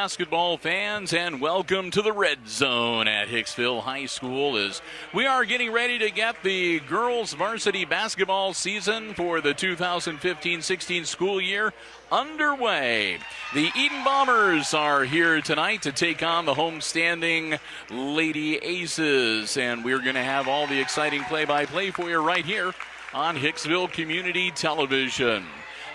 basketball fans, and welcome to the Red Zone at Hicksville High School as we are getting ready to get the girls varsity basketball season for the 2015-16 school year underway. The Edon Bombers are here tonight to take on the homestanding Lady Aces, and we're going to have all the exciting play-by-play for you right here on Hicksville Community Television.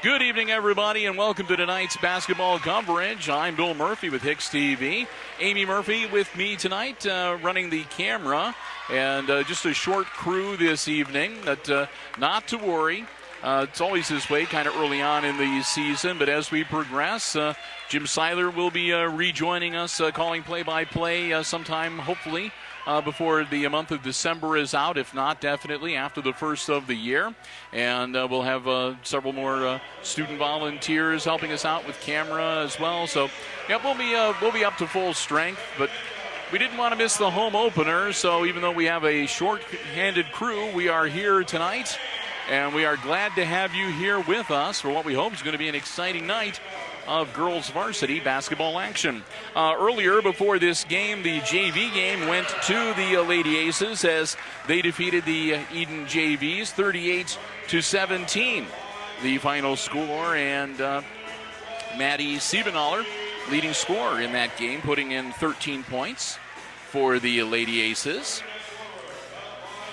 Good evening, everybody, and welcome to tonight's basketball coverage. I'm Bill Murphy with HIX-TV. Amy Murphy with me tonight, running the camera, and just a short crew this evening. But not to worry. It's always this way, kind of early on in the season, but as we progress, Jim Seiler will be rejoining us, calling play-by-play sometime, hopefully, before the month of December is out, if not definitely after the first of the year. And we'll have several more student volunteers helping us out with camera as well. So, yeah, we'll be up to full strength, but we didn't want to miss the home opener. So even though we have a short-handed crew, we are here tonight, and we are glad to have you here with us for what we hope is going to be an exciting night of girls varsity basketball action. Earlier, before this game, the JV game went to the Lady Aces as they defeated the Edon JVs 38-17. The final score, and Maddie Siebenaller, leading scorer in that game, putting in 13 points for the Lady Aces.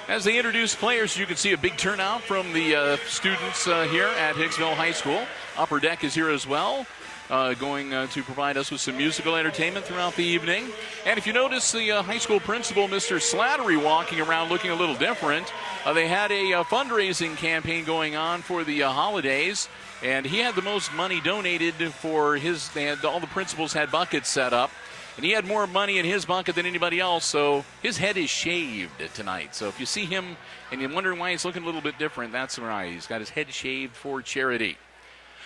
As they introduce players, you can see a big turnout from the students here at Hicksville High School. Upper Deck is here as well, going to provide us with some musical entertainment throughout the evening. And if you notice the high school principal, Mr. Slattery, walking around looking a little different, they had a fundraising campaign going on for the holidays, and he had the most money donated for his, all the principals had buckets set up, and he had more money in his bucket than anybody else, so his head is shaved tonight. So if you see him and you're wondering why he's looking a little bit different, that's right. He's got his head shaved for charity.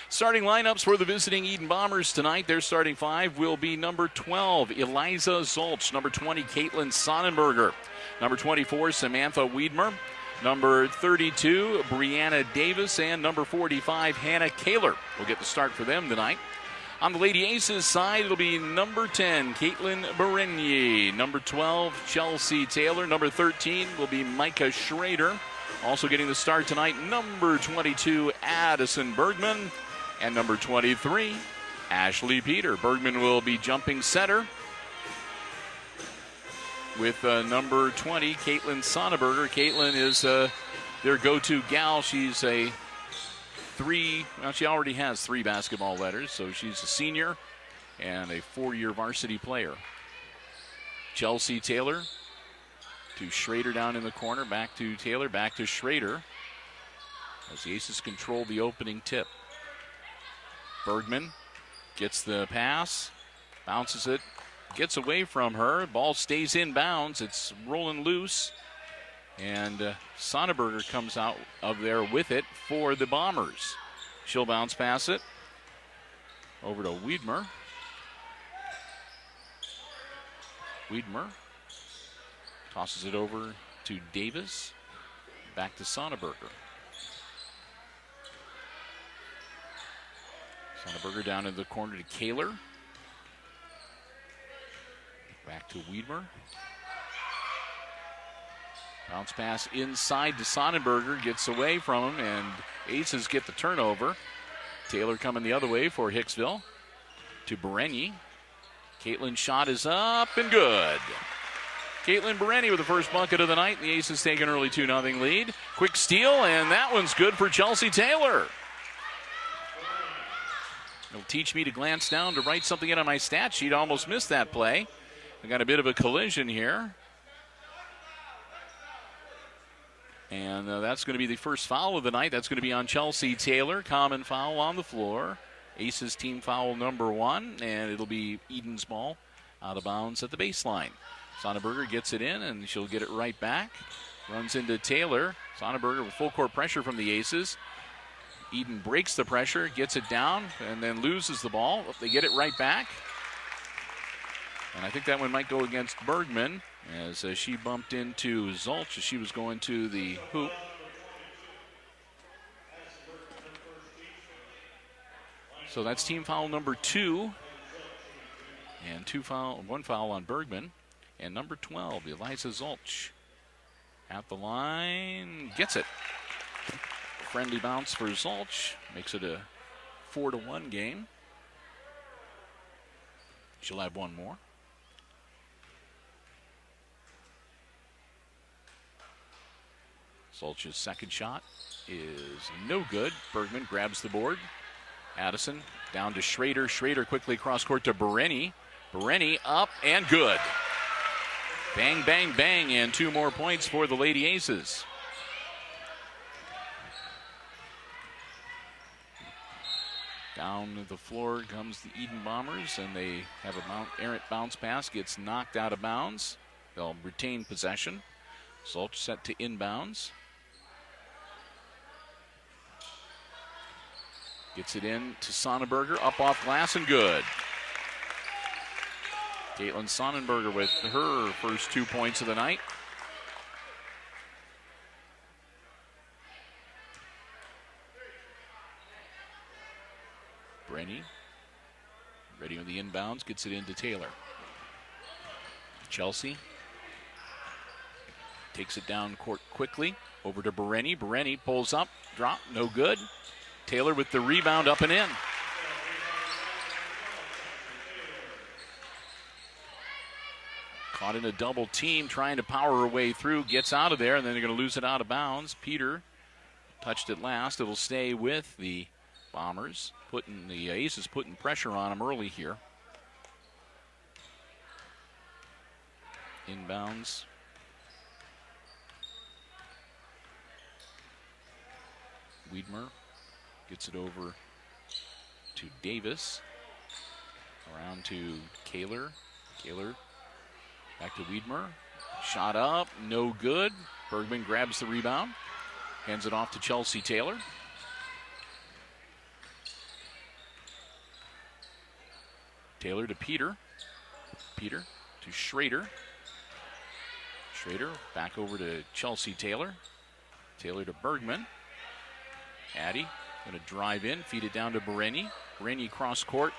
Starting lineups for the visiting Edon Bombers tonight. Their starting five will be number 12, Eliza Zolch. Number 20, Caitlin Sonnenberger. Number 24, Samantha Wiedmer. Number 32, Brianna Davis. And number 45, Hannah Kaler will get the start for them tonight. On the Lady Aces side, it'll be number 10, Caitlin Berenier. Number 12, Chelsea Taylor. Number 13 will be Micah Schrader. Also getting the start tonight, number 22, Addison Bergman. And number 23, Ashley Peter. Bergman will be jumping center with number 20, Caitlin Sonnenberger. Caitlin is their go-to gal. She's a she already has 3 basketball letters, so she's a senior and a 4-year varsity player. Chelsea Taylor to Schrader down in the corner. Back to Taylor, back to Schrader as the Aces control the opening tip. Bergman gets the pass, bounces it, gets away from her. Ball stays in bounds. It's rolling loose. And Sonnenberger comes out of there with it for the Bombers. She'll bounce pass it over to Wiedmer. Wiedmer tosses it over to Davis. Back to Sonnenberger. Sonnenberger down in the corner to Kaler. Back to Wiedmer. Bounce pass inside to Sonnenberger. Gets away from him, and Aces get the turnover. Taylor coming the other way for Hicksville. To Berenier. Caitlin's shot is up and good. Caitlin Berenier with the first bucket of the night. The Aces take an early 2-0 lead. Quick steal, and that one's good for Chelsea Taylor. It'll teach me to glance down to write something in on my stat sheet. Almost missed that play. I got a bit of a collision here. And that's going to be the first foul of the night. That's going to be on Chelsea Taylor. Common foul on the floor. Aces team foul number 1. And it'll be Edon's ball out of bounds at the baseline. Sonnenberger gets it in, and she'll get it right back. Runs into Taylor. Sonnenberger with full court pressure from the Aces. Edon breaks the pressure, gets it down, and then loses the ball. They get it right back. And I think that one might go against Bergman as she bumped into Zolch as she was going to the hoop. So that's team foul number 2 And one foul on Bergman. And number 12, Eliza Zulch. At the line, gets it. Friendly bounce for Zulch. Makes it a 4-1 game. She'll have one more. Zulch's second shot is no good. Bergman grabs the board. Addison down to Schrader. Schrader quickly cross court to Bereni. Bereni up and good. Bang, bang, bang, and 2 more points for the Lady Aces. Down the floor comes the Edon Bombers, and they have a errant bounce pass. Gets knocked out of bounds. They'll retain possession. Zulch set to inbounds. Gets it in to Sonnenberger, up off glass and good. Caitlin Sonnenberger with her first 2 points of the night. Brenny, ready on the inbounds, gets it into Taylor. Chelsea takes it down court quickly, over to Bereni. Bereni pulls up, drop, no good. Taylor with the rebound, up and in. Caught in a double team, trying to power her way through, gets out of there, and then they're going to lose it out of bounds. Peter touched it last. It'll stay with the Bombers. The Aces putting pressure on them early here. Inbounds. Wiedmer gets it over to Davis. Around to Kaler. Kaler back to Wiedmer. Shot up, no good. Bergman grabs the rebound. Hands it off to Chelsea Taylor. Taylor to Peter. Peter to Schrader. Schrader back over to Chelsea Taylor. Taylor to Bergman. Addy going to drive in, feed it down to Bereni. Bereni cross court,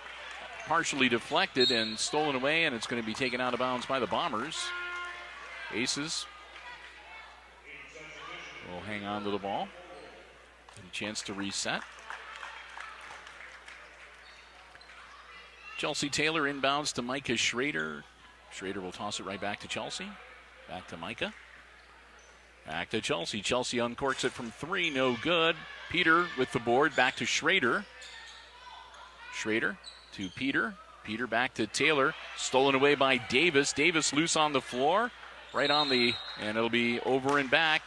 partially deflected and stolen away, and it's going to be taken out of bounds by the Bombers. Aces will hang on to the ball. Get a chance to reset. Chelsea Taylor inbounds to Micah Schrader. Schrader will toss it right back to Chelsea. Back to Micah. Back to Chelsea. Chelsea uncorks it from 3, no good. Peter with the board, back to Schrader. Schrader to Peter. Peter back to Taylor. Stolen away by Davis. Davis loose on the floor. Right on the, and it'll be over and back.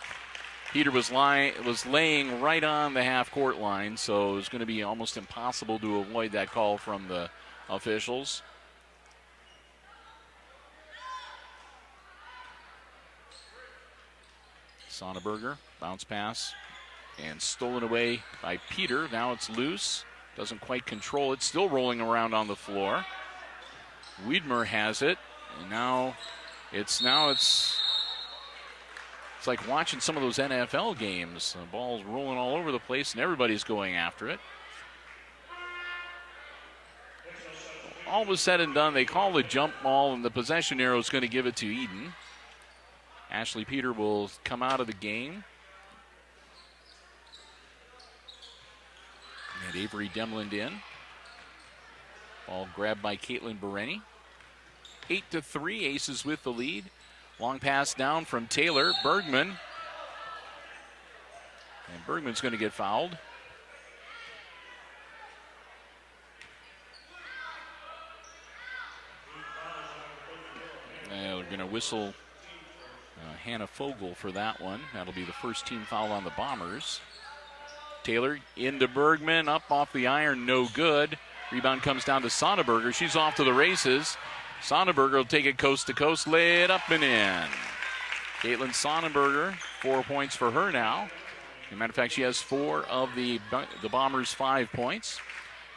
Peter was laying right on the half-court line, so it was going to be almost impossible to avoid that call from the officials. Sonnenberger, bounce pass, and stolen away by Peter. Now it's loose. Doesn't quite control it. Still rolling around on the floor. Wiedmer has it, and now it's like watching some of those NFL games. The ball's rolling all over the place, and everybody's going after it. All was said and done, they call the jump ball, and the possession arrow is going to give it to Edon. Ashley Peter will come out of the game. And Avery Demland in. Ball grabbed by Caitlin Bereni. 8-3, Aces with the lead. Long pass down from Taylor. Bergman. And Bergman's going to get fouled. They're going to whistle Hannah Fogel for that one. That'll be the first team foul on the Bombers. Taylor into Bergman, up off the iron, no good. Rebound comes down to Sonnenberger. She's off to the races. Sonnenberger will take it coast to coast, lay it up and in. Caitlin Sonnenberger, 4 points for her now. As a matter of fact, she has 4 of the Bombers' 5 points.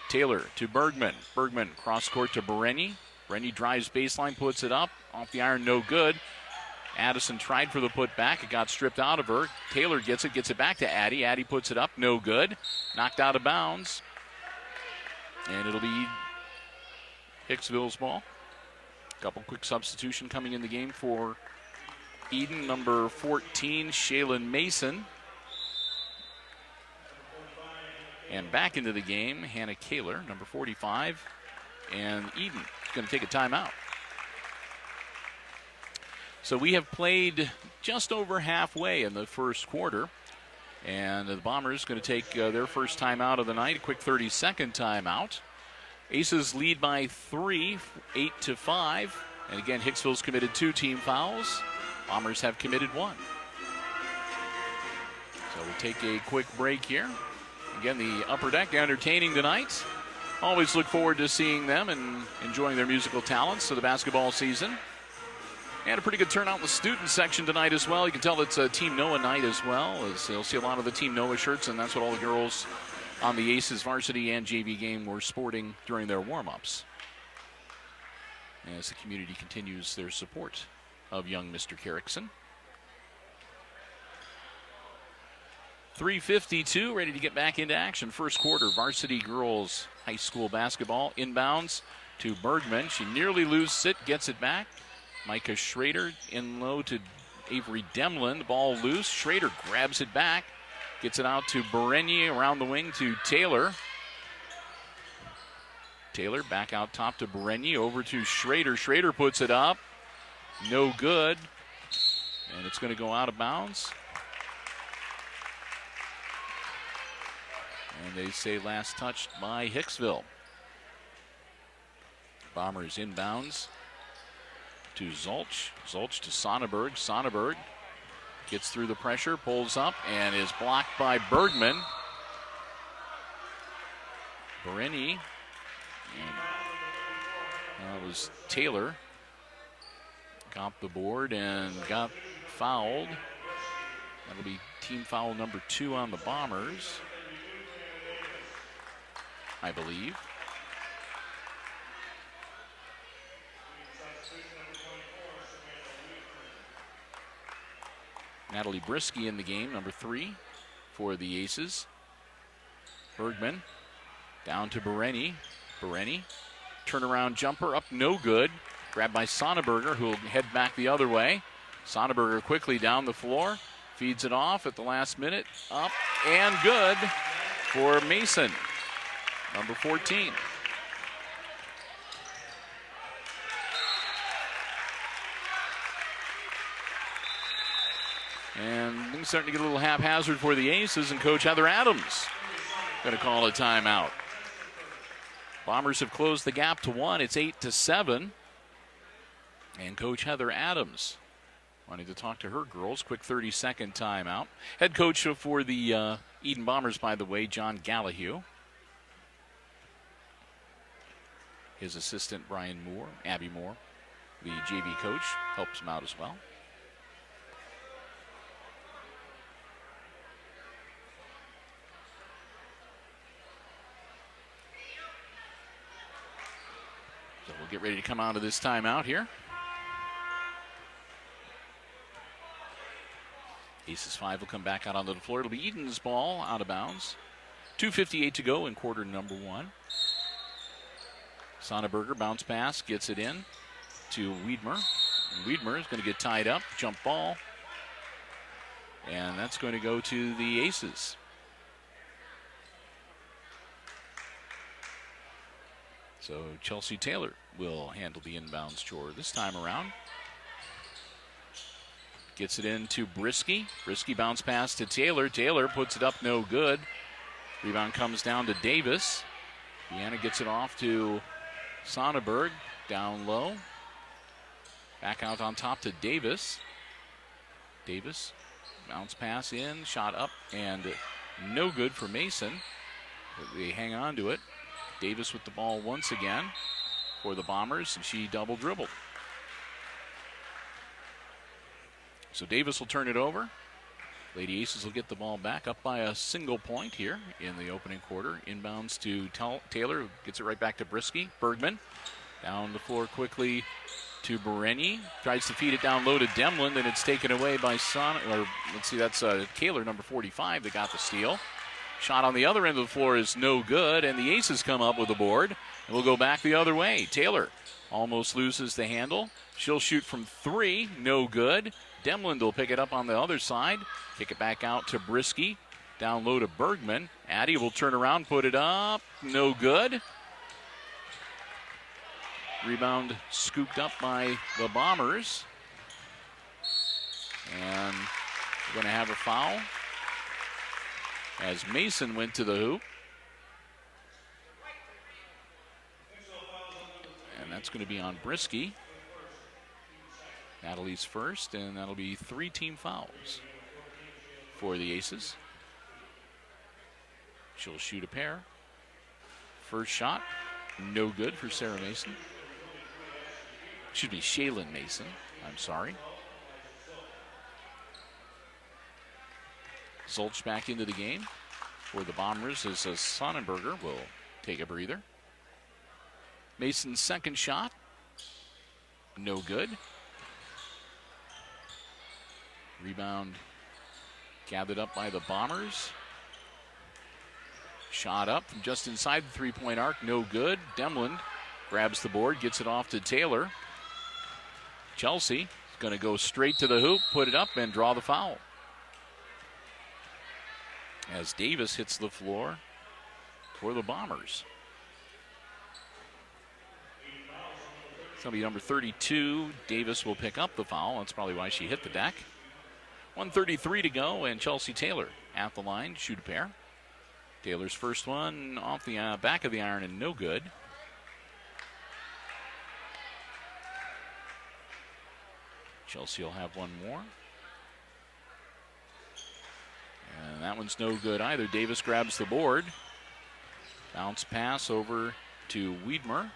Taylor to Bergman. Bergman cross court to Bereni. Bereni drives baseline, puts it up. Off the iron, no good. Addison tried for the putback. It got stripped out of her. Taylor gets it back to Addy. Addy puts it up, no good. Knocked out of bounds. And it'll be Hicksville's ball. Couple quick substitution coming in the game for Edon. Number 14, Shaylin Mason. And back into the game, Hannah Kaler, number 45. And Edon is going to take a timeout. So we have played just over halfway in the first quarter. And the Bombers going to take their first timeout of the night, a quick 30-second timeout. Aces lead by 3, 8-5. And again, Hicksville's committed 2 team fouls. Bombers have committed 1. So we'll take a quick break here. Again, the Upper Deck entertaining tonight. Always look forward to seeing them and enjoying their musical talents of the basketball season. And a pretty good turnout in the student section tonight as well. You can tell it's a Team Noah night as well, as you'll see a lot of the Team Noah shirts, and that's what all the girls on the Aces varsity and JV game were sporting during their warm-ups, as the community continues their support of young Mr. Carrickson. 3:52, ready to get back into action. First quarter, Varsity Girls high school basketball. Inbounds to Bergman. She nearly loses it, gets it back. Micah Schrader in low to Avery Demlin. The ball loose. Schrader grabs it back. Gets it out to Berenier around the wing to Taylor. Taylor back out top to Berenier. Over to Schrader. Schrader puts it up. No good. And it's going to go out of bounds. And they say last touched by Hicksville. Bombers inbounds to Zulch. Zulch to Sonneberg. Sonneberg gets through the pressure, pulls up, and is blocked by Bergman. Bereni. That was Taylor. Got the board and got fouled. That'll be team foul number 2 on the Bombers, I believe. Natalie Brisky in the game, number 3 for the Aces. Bergman down to Bereni. Bereni, turnaround jumper up, no good. Grabbed by Sonneberger, who will head back the other way. Sonneberger quickly down the floor, feeds it off at the last minute. Up and good for Mason, number 14. And things starting to get a little haphazard for the Aces, and Coach Heather Adams going to call a timeout. Bombers have closed the gap to 1. It's 8-7. And Coach Heather Adams wanting to talk to her girls. Quick 30-second timeout. Head coach for the Edon Bombers, by the way, John Gallahue. His assistant, Brian Moore, Abby Moore, the JV coach, helps him out as well. So we'll get ready to come out of this timeout here. Aces 5 will come back out onto the floor. It'll be Edon's ball out of bounds. 2:58 to go in quarter number 1. Sonneberger, bounce pass, gets it in to Wiedmer. And Wiedmer is going to get tied up, jump ball. And that's going to go to the Aces. So Chelsea Taylor will handle the inbounds chore this time around. Gets it in to Brisky. Brisky bounce pass to Taylor. Taylor puts it up, no good. Rebound comes down to Davis. Deanna gets it off to Sonneberg, down low. Back out on top to Davis. Davis, bounce pass in, shot up, and no good for Mason. They hang on to it. Davis with the ball once again for the Bombers, and she double dribbled. So Davis will turn it over. Lady Aces will get the ball back up by a single point here in the opening quarter. Inbounds to Taylor, who gets it right back to Brisky. Bergman down the floor quickly to Bereni. Tries to feed it down low to Demlin, then it's taken away by that's Kaler, number 45, that got the steal. Shot on the other end of the floor is no good, and the Aces come up with the board. And we'll go back the other way. Taylor Almost loses the handle. She'll shoot from 3. No good. Demland will pick it up on the other side. Kick it back out to Brisky. Down low to Bergman. Addie will turn around, put it up. No good. Rebound scooped up by the Bombers. And we're going to have a foul as Mason went to the hoop. And that's going to be on Brisky. Natalie's first, and that'll be 3 team fouls for the Aces. She'll shoot a pair. First shot, no good for Sarah Mason. Should be Shaylin Mason, I'm sorry. Zolch back into the game for the Bombers as Sonnenberger will take a breather. Mason's second shot, no good. Rebound gathered up by the Bombers. Shot up from just inside the three-point arc, no good. Demland grabs the board, gets it off to Taylor. Chelsea is going to go straight to the hoop, put it up, and draw the foul. As Davis hits the floor for the Bombers. It's going to be number 32. Davis will pick up the foul. That's probably why she hit the deck. 1:33 to go, and Chelsea Taylor at the line, shoot a pair. Taylor's first one off the back of the iron and no good. Chelsea will have one more. And that one's no good either. Davis grabs the board. Bounce pass over to Wiedmer.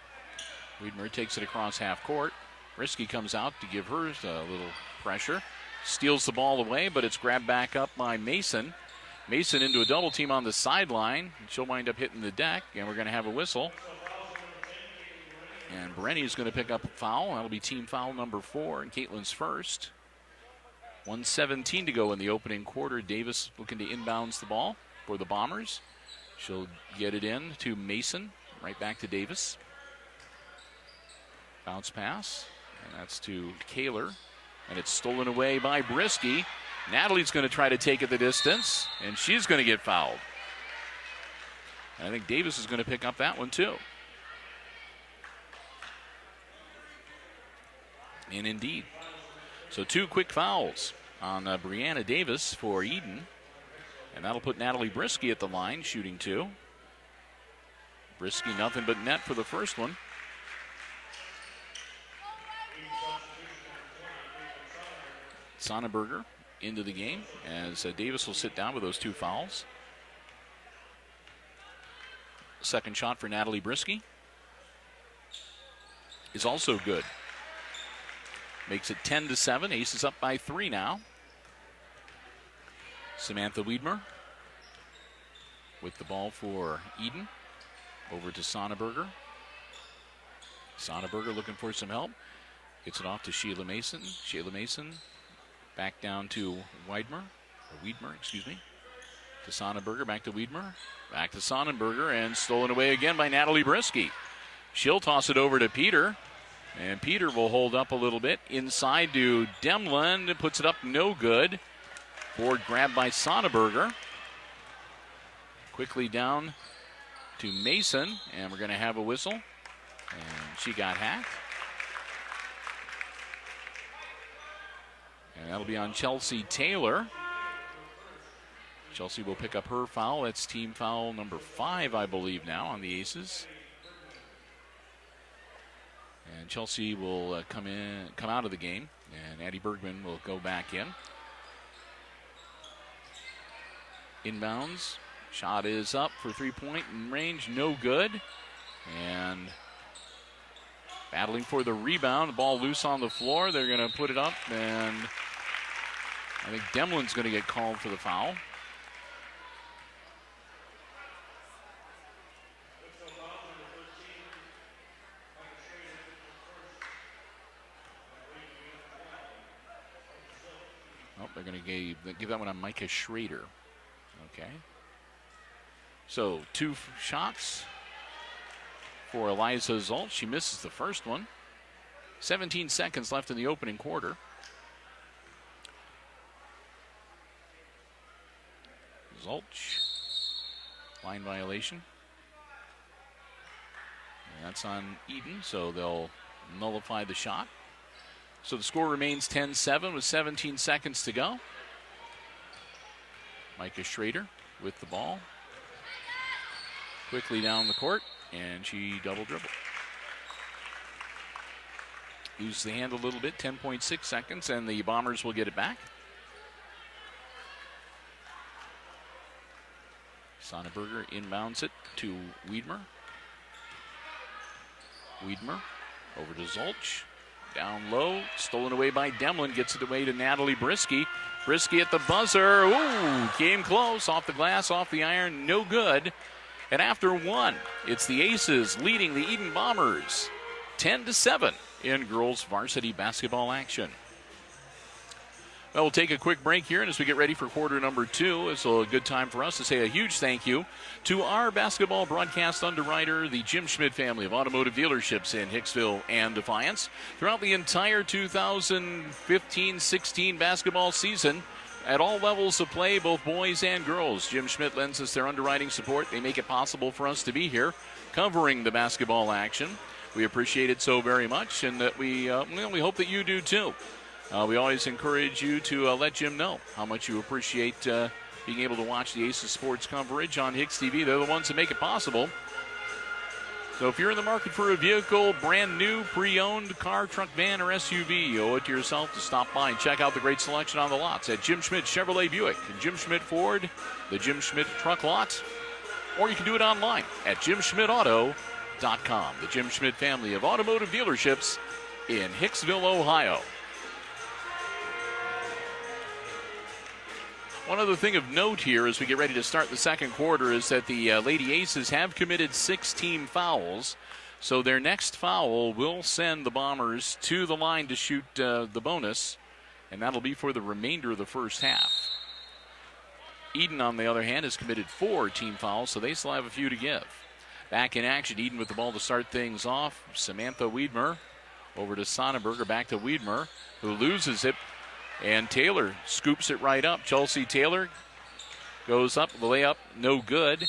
Wiedmer takes it across half court. Risky comes out to give her a little pressure. Steals the ball away, but it's grabbed back up by Mason. Mason into a double team on the sideline. She'll wind up hitting the deck, and we're going to have a whistle. And Brenny's going to pick up a foul. That'll be team foul number 4, and Caitlin's first. 1:17 to go in the opening quarter. Davis looking to inbounds the ball for the Bombers. She'll get it in to Mason. Right back to Davis. Bounce pass, and that's to Kaler. And it's stolen away by Brisky. Natalie's going to try to take it the distance, and she's going to get fouled. And I think Davis is going to pick up that one too. And indeed. So 2 quick fouls on Brianna Davis for Edon. And that'll put Natalie Brisky at the line, shooting 2. Brisky nothing but net for the first one. Sonnenberger into the game as Davis will sit down with those 2 fouls. Second shot for Natalie Brisky is also good. Makes it 10-7. Aces up by 3 now. Samantha Wiedmer with the ball for Edon. Over to Sonnenberger. Sonnenberger looking for some help. Gets it off to Sheila Mason. Sheila Mason back down to Wiedmer. To Sonnenberger, back to Wiedmer. Back to Sonnenberger, and stolen away again by Natalie Brisky. She'll toss it over to Peter. And Peter will hold up a little bit. Inside to Demland. Puts it up, no good. Board grabbed by Sonnenberger. Quickly down to Mason. And we're going to have a whistle. And she got hacked. And that'll be on Chelsea Taylor. Chelsea will pick up her foul. That's team foul number 5, I believe, now on the Aces. And Chelsea will come out of the game, and Addie Bergman will go back in. Inbounds. Shot is up for 3-point range, no good. And battling for the rebound. The ball loose on the floor. They're going to put it up, and I think Demlin's going to get called for the foul. Oh, they're going to give that one on Micah Schrader. Okay. So 2 shots for Eliza Zolt. She misses the first one. 17 seconds left in the opening quarter. Zulch. Line violation. And that's on Edon, so they'll nullify the shot. So the score remains 10-7 with 17 seconds to go. Micah Schrader with the ball. Quickly down the court, and she double dribbled. Used the hand a little bit, 10.6 seconds, and the Bombers will get it back. Sonneberger inbounds it to Wiedmer. Wiedmer over to Zulch. Down low, stolen away by Demlin, gets it away to Natalie Brisky. Brisky at the buzzer, ooh, came close, off the glass, off the iron, no good. And after one, it's the Aces leading the Edon Bombers 10-7 in girls varsity basketball action. Well, we'll take a quick break here, and as we get ready for quarter number 2, it's a good time for us to say a huge thank you to our basketball broadcast underwriter, the Jim Schmidt family of automotive dealerships in Hicksville and Defiance. Throughout the entire 2015-16 basketball season, at all levels of play, both boys and girls, Jim Schmidt lends us their underwriting support. They make it possible for us to be here covering the basketball action. We appreciate it so very much, and that we hope that you do too. We always encourage you to let Jim know how much you appreciate being able to watch the Aces sports coverage on HIX-TV. They're the ones that make it possible. So if you're in the market for a vehicle, brand new, pre-owned car, truck, van, or SUV, you owe it to yourself to stop by and check out the great selection on the lots at Jim Schmidt Chevrolet Buick and Jim Schmidt Ford, the Jim Schmidt Truck Lot, or you can do it online at JimSchmidtAuto.com. The Jim Schmidt family of automotive dealerships in Hicksville, Ohio. One other thing of note here as we get ready to start the second quarter is that the Lady Aces have committed 6 team fouls. So their next foul will send the Bombers to the line to shoot the bonus, and that'll be for the remainder of the first half. Edon, on the other hand, has committed 4 team fouls, so they still have a few to give. Back in action, Edon with the ball to start things off. Samantha Wiedmer over to Sonneberger, back to Wiedmer, who loses it. And Taylor scoops it right up. Chelsea Taylor goes up, the layup, no good.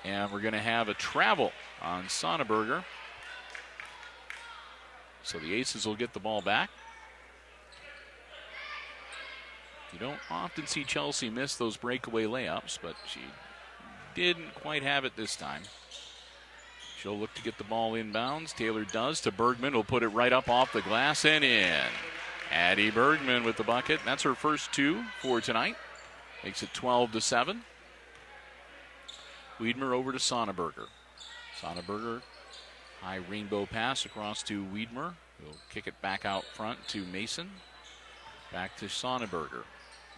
And we're going to have a travel on Sonneberger. So the Aces will get the ball back. You don't often see Chelsea miss those breakaway layups, but she didn't quite have it this time. She'll look to get the ball inbounds. Taylor does to Bergman, who'll put it right up off the glass and in. Addie Bergman with the bucket. That's her first 2 for tonight. Makes it 12-7. Wiedmer over to Sonneberger. Sonneberger, high rainbow pass across to Wiedmer. He'll kick it back out front to Mason. Back to Sonneberger.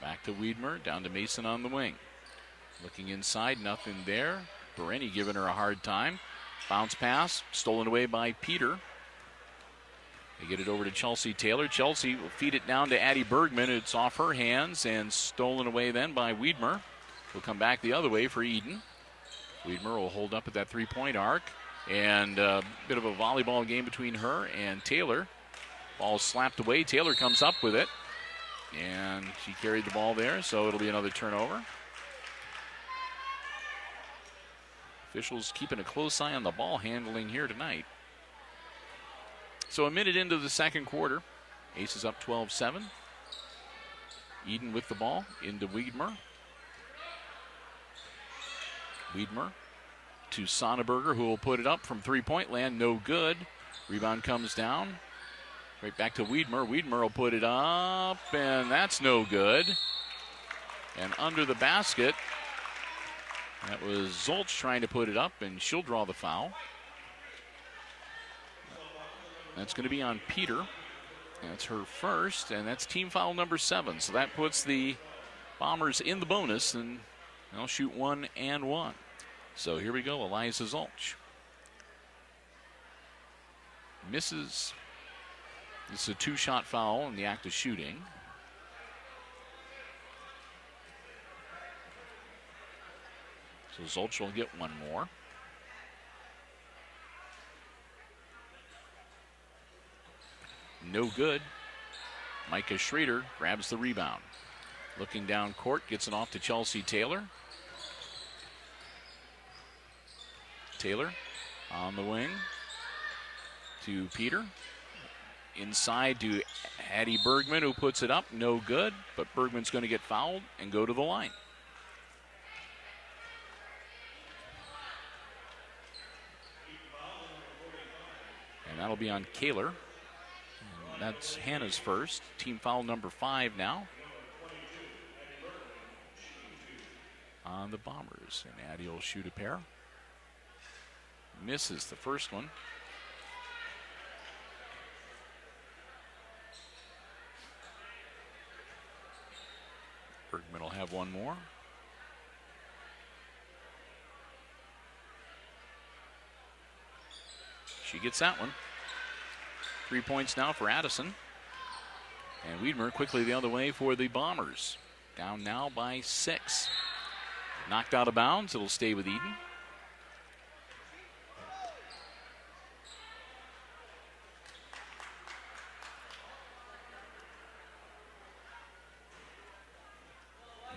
Back to Wiedmer, down to Mason on the wing. Looking inside, nothing there. Bereni giving her a hard time. Bounce pass, stolen away by Peter. They get it over to Chelsea Taylor. Chelsea will feed it down to Addie Bergman. It's off her hands and stolen away then by Wiedmer. Will come back the other way for Edon. Wiedmer will hold up at that three-point arc. And a bit of a volleyball game between her and Taylor. Ball slapped away. Taylor comes up with it. And she carried the ball there, so it'll be another turnover. Officials keeping a close eye on the ball handling here tonight. So a minute into the second quarter. Aces up 12-7. Edon with the ball into Wiedmer. Wiedmer to Sonneberger, who will put it up from three-point land. No good. Rebound comes down. Right back to Wiedmer. Wiedmer will put it up, and that's no good. And under the basket, that was Zulch trying to put it up, and she'll draw the foul. That's going to be on Peter. That's her first, and that's team foul number 7. So that puts the Bombers in the bonus, and they'll shoot 1 and 1. So here we go, Eliza Zulch. Misses. This is a 2-shot foul in the act of shooting. So Zulch will get 1 more. No good. Micah Schrader grabs the rebound. Looking down court, gets it off to Chelsea Taylor. Taylor on the wing to Peter. Inside to Addie Bergman, who puts it up. No good, but Bergman's going to get fouled and go to the line. And that'll be on Kaler. And that's Hannah's first. Team foul number 5 now on the Bombers. And Addie will shoot a pair. Misses the first one. Bergman will have one more. She gets that one. 3 points now for Addison. And Wiedmer quickly the other way for the Bombers. Down now by 6. Knocked out of bounds. It'll stay with Edon.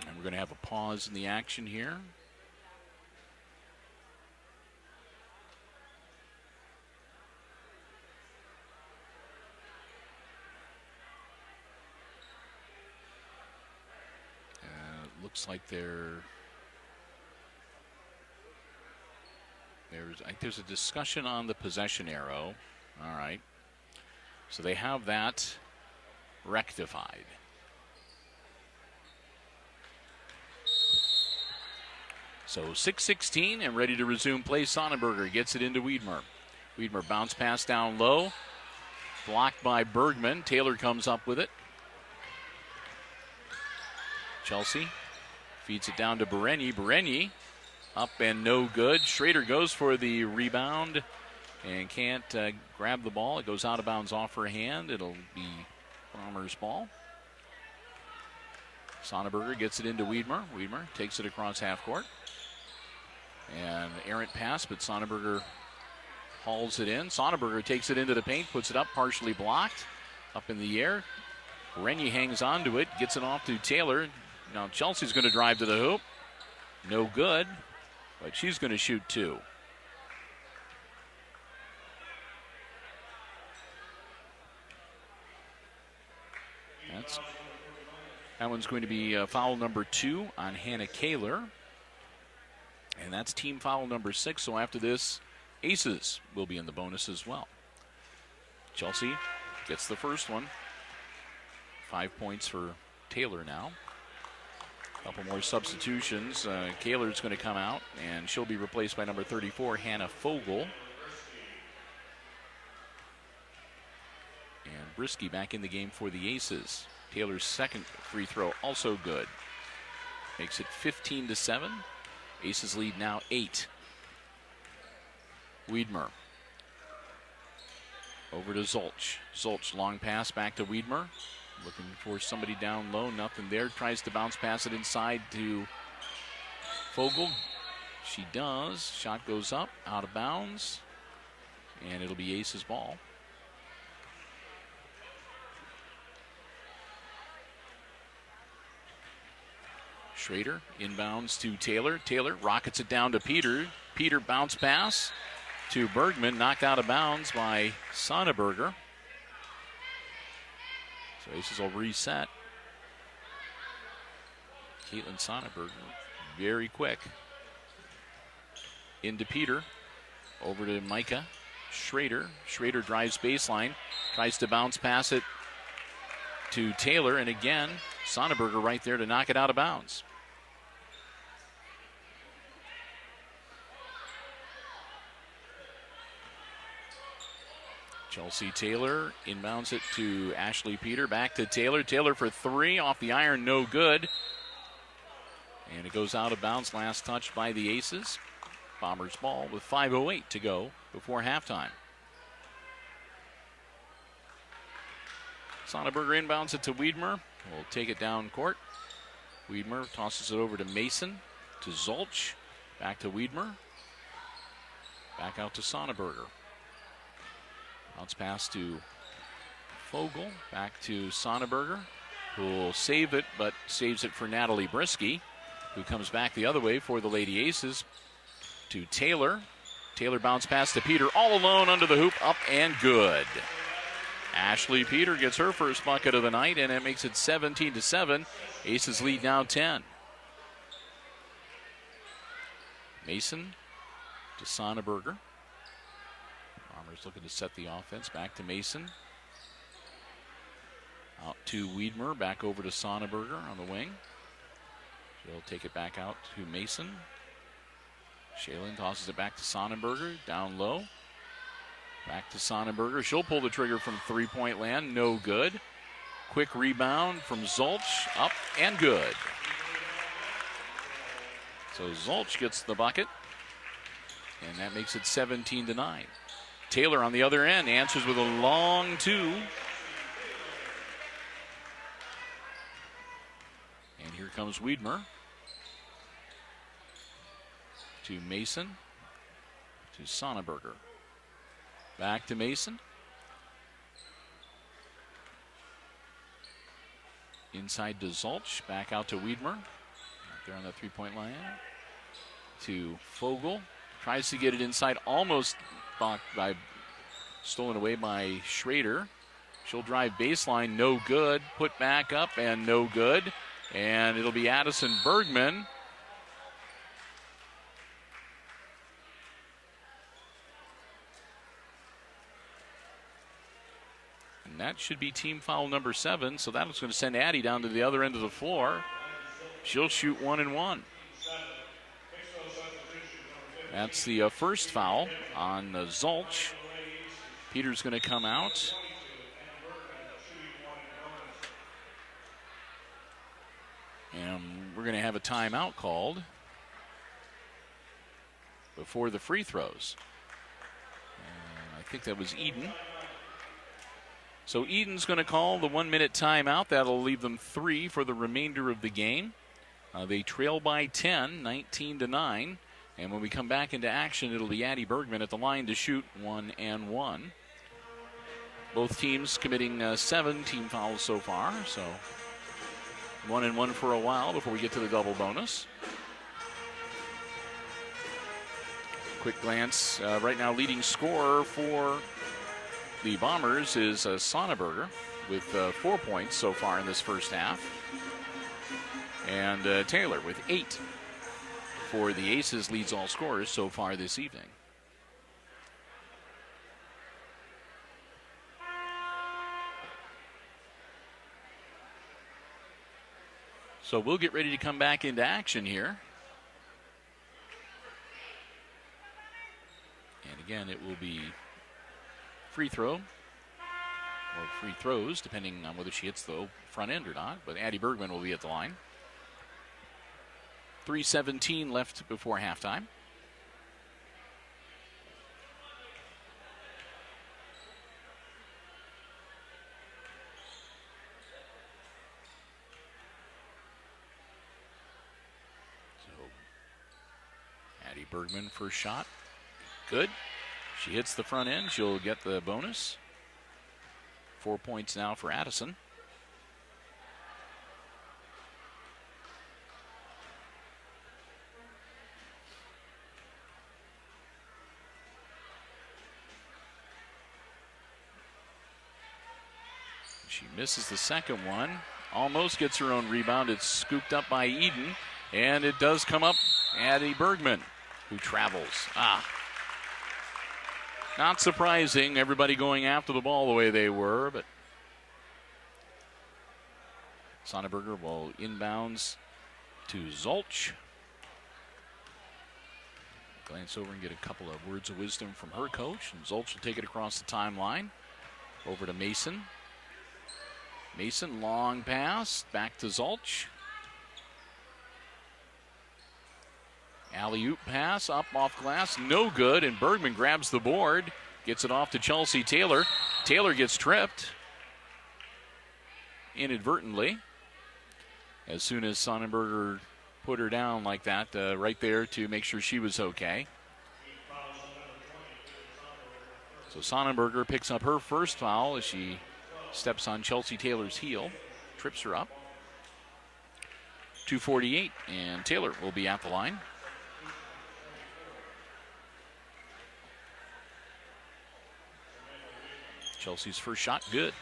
And we're going to have a pause in the action here. Looks like there's a discussion on the possession arrow. All right. So they have that rectified. So 6:16 and ready to resume play. Sonnenberger gets it into Wiedmer. Wiedmer bounce pass down low. Blocked by Bergman. Taylor comes up with it. Chelsea feeds it down to Berenyi. Berenyi up and no good. Schrader goes for the rebound and can't grab the ball. It goes out of bounds off her hand. It'll be Bombers' ball. Sonnenberger gets it into Wiedmer. Wiedmer takes it across half court. And errant pass, but Sonnenberger hauls it in. Sonnenberger takes it into the paint, puts it up, partially blocked. Up in the air. Berenyi hangs on to it, gets it off to Taylor. Now Chelsea's going to drive to the hoop. No good, but she's going to shoot 2. That one's going to be foul number 2 on Hannah Kaler. And that's team foul number 6. So after this, Aces will be in the bonus as well. Chelsea gets the first one. 5 points for Taylor now. A couple more substitutions. Kaler's going to come out, and she'll be replaced by number 34, Hannah Fogel. And Brisky back in the game for the Aces. Taylor's second free throw also good. Makes it 15-7. Aces lead now 8. Wiedmer. Over to Zolch. Zolch, long pass back to Wiedmer. Looking for somebody down low, nothing there. Tries to bounce pass it inside to Fogel. She does. Shot goes up, out of bounds. And it'll be Ace's ball. Schrader inbounds to Taylor. Taylor rockets it down to Peter. Peter bounce pass to Bergman. Knocked out of bounds by Sonnenberger. So Aces will reset. Caitlin Sonnenberger, very quick. Into Peter. Over to Micah. Schrader. Schrader drives baseline. Tries to bounce pass it to Taylor. And again, Sonnenberger right there to knock it out of bounds. Chelsea Taylor inbounds it to Ashley Peter. Back to Taylor. Taylor for 3. Off the iron, no good. And it goes out of bounds. Last touch by the Aces. Bombers ball with 5:08 to go before halftime. Sonnenberger inbounds it to Wiedmer. We'll take it down court. Wiedmer tosses it over to Mason. To Zolch. Back to Wiedmer. Back out to Sonnenberger. Bounce pass to Fogel back to Sonnenberger, who will save it, but saves it for Natalie Brisky, who comes back the other way for the Lady Aces to Taylor. Taylor bounce pass to Peter, all alone under the hoop, up and good. Ashley Peter gets her first bucket of the night, and it makes it 17-7. Aces lead now 10. Mason to Sonnenberger. Bombers looking to set the offense. Back to Mason. Out to Wiedmer. Back over to Sonnenberger on the wing. She'll take it back out to Mason. Shalen tosses it back to Sonnenberger. Down low. Back to Sonnenberger. She'll pull the trigger from three-point land. No good. Quick rebound from Zulch. Up and good. So Zulch gets the bucket. And that makes it 17-9. Taylor on the other end answers with a long two. And here comes Wiedmer. To Mason. To Sonnenberger. Back to Mason. Inside to Zulch. Back out to Wiedmer. Out there on the three-point line. To Fogel. Tries to get it inside. Almost stolen away by Schrader. She'll drive baseline. No good. Put back up and no good. And it'll be Addison Bergman. And that should be team foul number 7. So that's going to send Addie down to the other end of the floor. She'll shoot 1 and 1. That's the first foul on Zulch. Peter's going to come out. And we're going to have a timeout called before the free throws. I think that was Edon. So Edon's going to call the 1-minute timeout. That'll leave them 3 for the remainder of the game. They trail by 10, 19-9. And when we come back into action, it'll be Addie Bergman at the line to shoot 1 and 1. Both teams committing 7 team fouls so far. So 1 and 1 for a while before we get to the double bonus. Quick glance. Right now, leading scorer for the Bombers is Sonnenberger with 4 points so far in this first half. And Taylor with 8 for the Aces, leads all scorers so far this evening. So we'll get ready to come back into action here. And again, it will be free throw, or free throws, depending on whether she hits the front end or not. But Addie Bergman will be at the line. 3:17 left before halftime. So, Addie Bergman first shot. Good. She hits the front end. She'll get the bonus. 4 points now for Addison. She misses the second one. Almost gets her own rebound. It's scooped up by Edon. And it does come up Addie Bergman, who travels. Not surprising, everybody going after the ball the way they were, but Sonnenberger will inbounds to Zulch. Glance over and get a couple of words of wisdom from her coach, and Zulch will take it across the timeline. Over to Mason. Mason, long pass, back to Zulch. Alley-oop pass, up off glass, no good, and Bergman grabs the board, gets it off to Chelsea Taylor. Taylor gets tripped inadvertently as soon as Sonnenberger put her down like that, right there to make sure she was okay. So Sonnenberger picks up her first foul as she Steps on Chelsea Taylor's heel. Trips her up. 2:48, and Taylor will be at the line. Chelsea's first shot, good.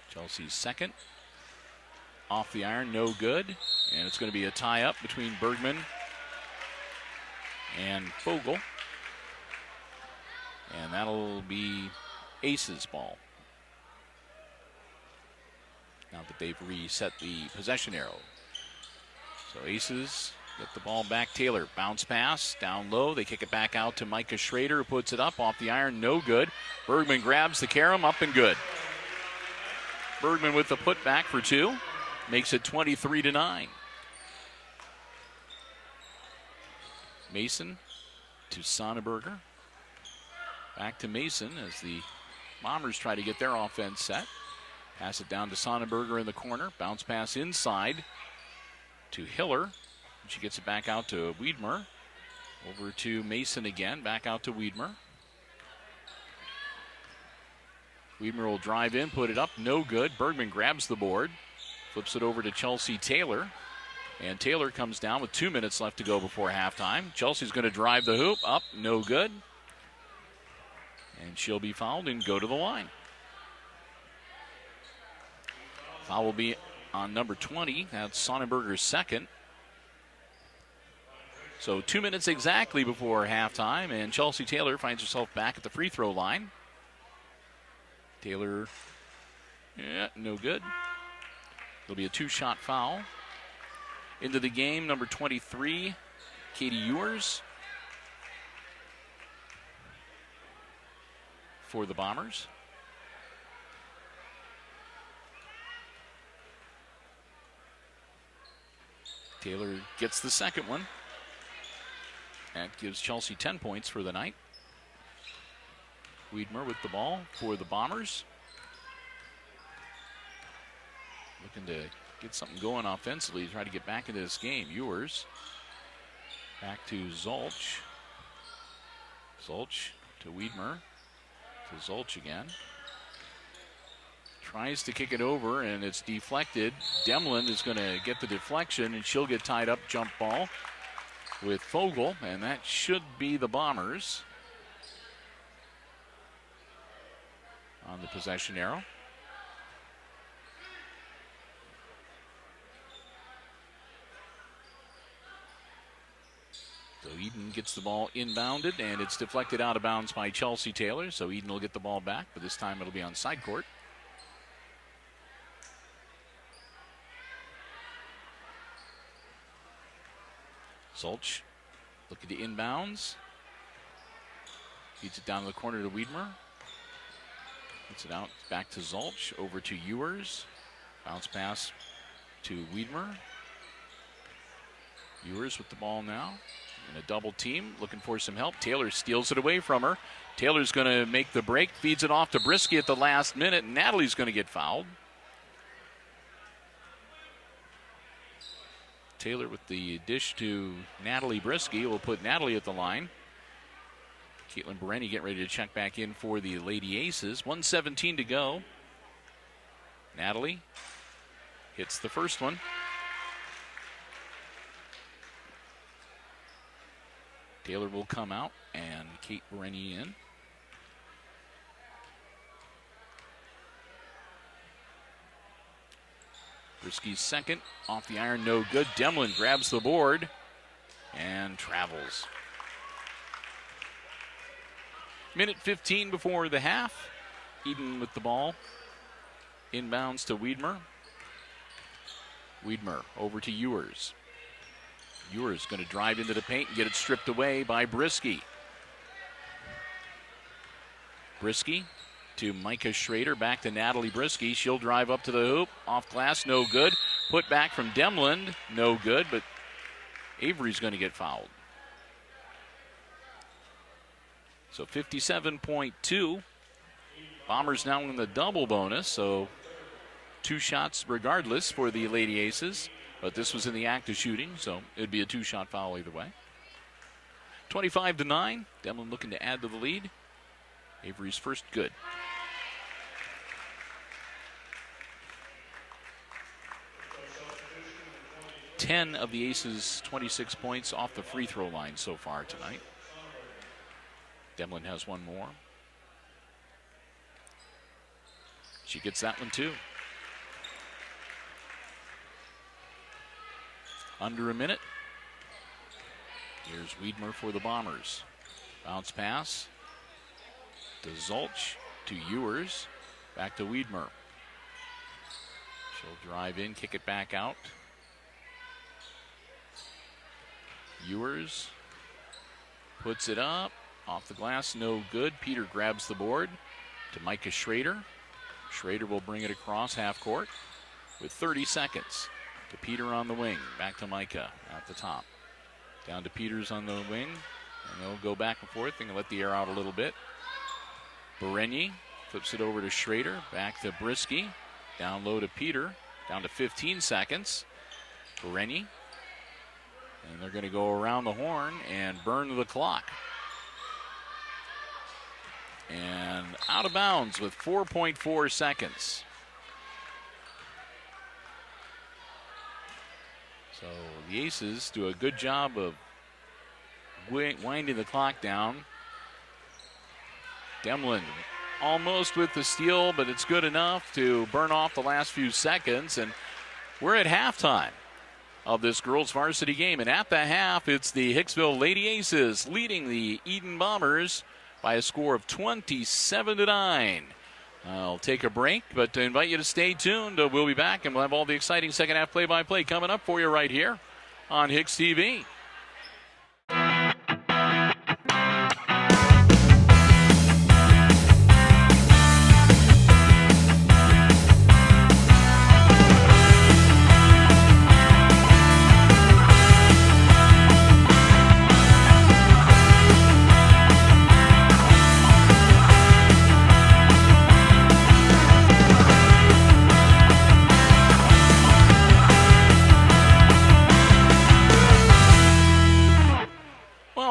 Chelsea's second. Off the iron, no good. And it's going to be a tie-up between Bergman and Fogel. And that'll be Ace's ball. Now that they've reset the possession arrow. So Aces get the ball back. Taylor, bounce pass, down low. They kick it back out to Micah Schrader, who puts it up. Off the iron, no good. Bergman grabs the carom, up and good. Bergman with the putback for two. Makes it 23-9. Mason to Sonneberger. Back to Mason as the Bombers try to get their offense set. Pass it down to Sonneberger in the corner. Bounce pass inside to Hiller. She gets it back out to Wiedmer. Over to Mason again. Back out to Wiedmer. Wiedmer will drive in, put it up. No good. Bergman grabs the board. Flips it over to Chelsea Taylor. And Taylor comes down with 2 minutes left to go before halftime. Chelsea's going to drive the hoop. Up. No good. And she'll be fouled and go to the line. Foul will be on number 20. That's Sonnenberger's second. So 2 minutes exactly before halftime, and Chelsea Taylor finds herself back at the free throw line. Taylor, no good. It'll be a two-shot foul. Into the game, number 23, Katie Ewers for the Bombers. Taylor gets the second one. That gives Chelsea 10 points for the night. Wiedmer with the ball for the Bombers. Looking to get something going offensively, try to get back into this game. Ewers back to Zolch. Zolch to Wiedmer. To Zolch again. Tries to kick it over, and it's deflected. Demlin is going to get the deflection, and she'll get tied up. Jump ball with Fogel, and that should be the Bombers on the possession arrow. So Edon gets the ball inbounded, and it's deflected out of bounds by Chelsea Taylor. So Edon will get the ball back, but this time it'll be on side court. Zolch looking to inbounds. Feeds it down to the corner to Wiedmer. Gets it out back to Zolch. Over to Ewers. Bounce pass to Wiedmer. Ewers with the ball now. In a double team, looking for some help. Taylor steals it away from her. Taylor's going to make the break. Feeds it off to Brisky at the last minute. Natalie's going to get fouled. Taylor with the dish to Natalie Brisky will put Natalie at the line. Caitlin Bereni getting ready to check back in for the Lady Aces. 1:17 to go. Natalie hits the first one. Taylor will come out and Kate Bereni in. Brisky's second, off the iron, no good. Demlin grabs the board and travels. Minute 15 before the half. Edon with the ball. Inbounds to Wiedmer. Wiedmer over to Ewers. Ewers going to drive into the paint and get it stripped away by Brisky. Brisky to Micah Schrader, back to Natalie Brisky. She'll drive up to the hoop. Off glass, no good. Put back from Demlin, no good, but Avery's going to get fouled. So 57.2. Bombers now in the double bonus, so two shots regardless for the Lady Aces. But this was in the act of shooting, so it'd be a 2-shot foul either way. 25-9. Demlin looking to add to the lead. Avery's first good. Ten of the Aces' 26 points off the free throw line so far tonight. Demlin has one more. She gets that one too. Under a minute. Here's Wiedmer for the Bombers. Bounce pass to Zulch, to Ewers, back to Wiedmer. She'll drive in, kick it back out. Ewers puts it up, off the glass, no good. Peter grabs the board to Micah Schrader. Schrader will bring it across half court with 30 seconds. To Peter on the wing, back to Micah at the top. Down to Peters on the wing, and they'll go back and forth and let the air out a little bit. Berenier flips it over to Schrader, back to Brisky, down low to Peter, down to 15 seconds. Berenier. And they're going to go around the horn and burn the clock. And out of bounds with 4.4 seconds. So the Aces do a good job of winding the clock down. Demlin almost with the steal, but it's good enough to burn off the last few seconds. And we're at halftime of this girls varsity game. And at the half, it's the Hicksville Lady Aces leading the Edon Bombers by a score of 27-9. I'll take a break, but to invite you to stay tuned. We'll be back, and we'll have all the exciting second half play-by-play coming up for you right here on HIX-TV.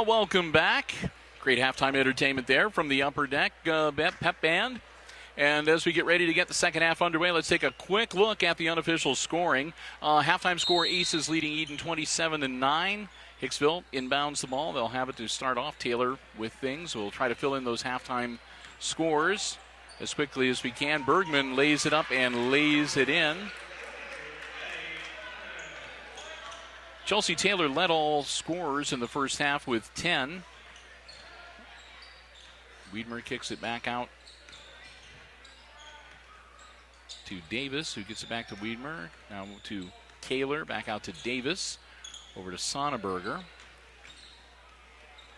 Welcome back. Great halftime entertainment there from the Upper Deck pep band. And as we get ready to get the second half underway, let's take a quick look at the unofficial scoring. Halftime score, Aces leading Edon 27-9. Hicksville inbounds the ball. They'll have it to start off. Taylor with things. We'll try to fill in those halftime scores as quickly as we can. Bergman lays it up and lays it in. Chelsea Taylor led all scorers in the first half with 10. Wiedmer kicks it back out to Davis, who gets it back to Wiedmer. Now to Taylor, back out to Davis. Over to Sonneberger.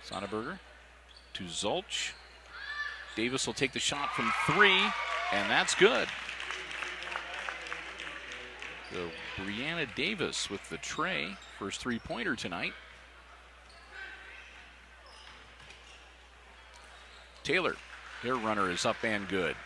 Sonneberger to Zulch. Davis will take the shot from 3, and that's good. So Brianna Davis with the tray. First three-pointer tonight. Taylor, their runner is up and good.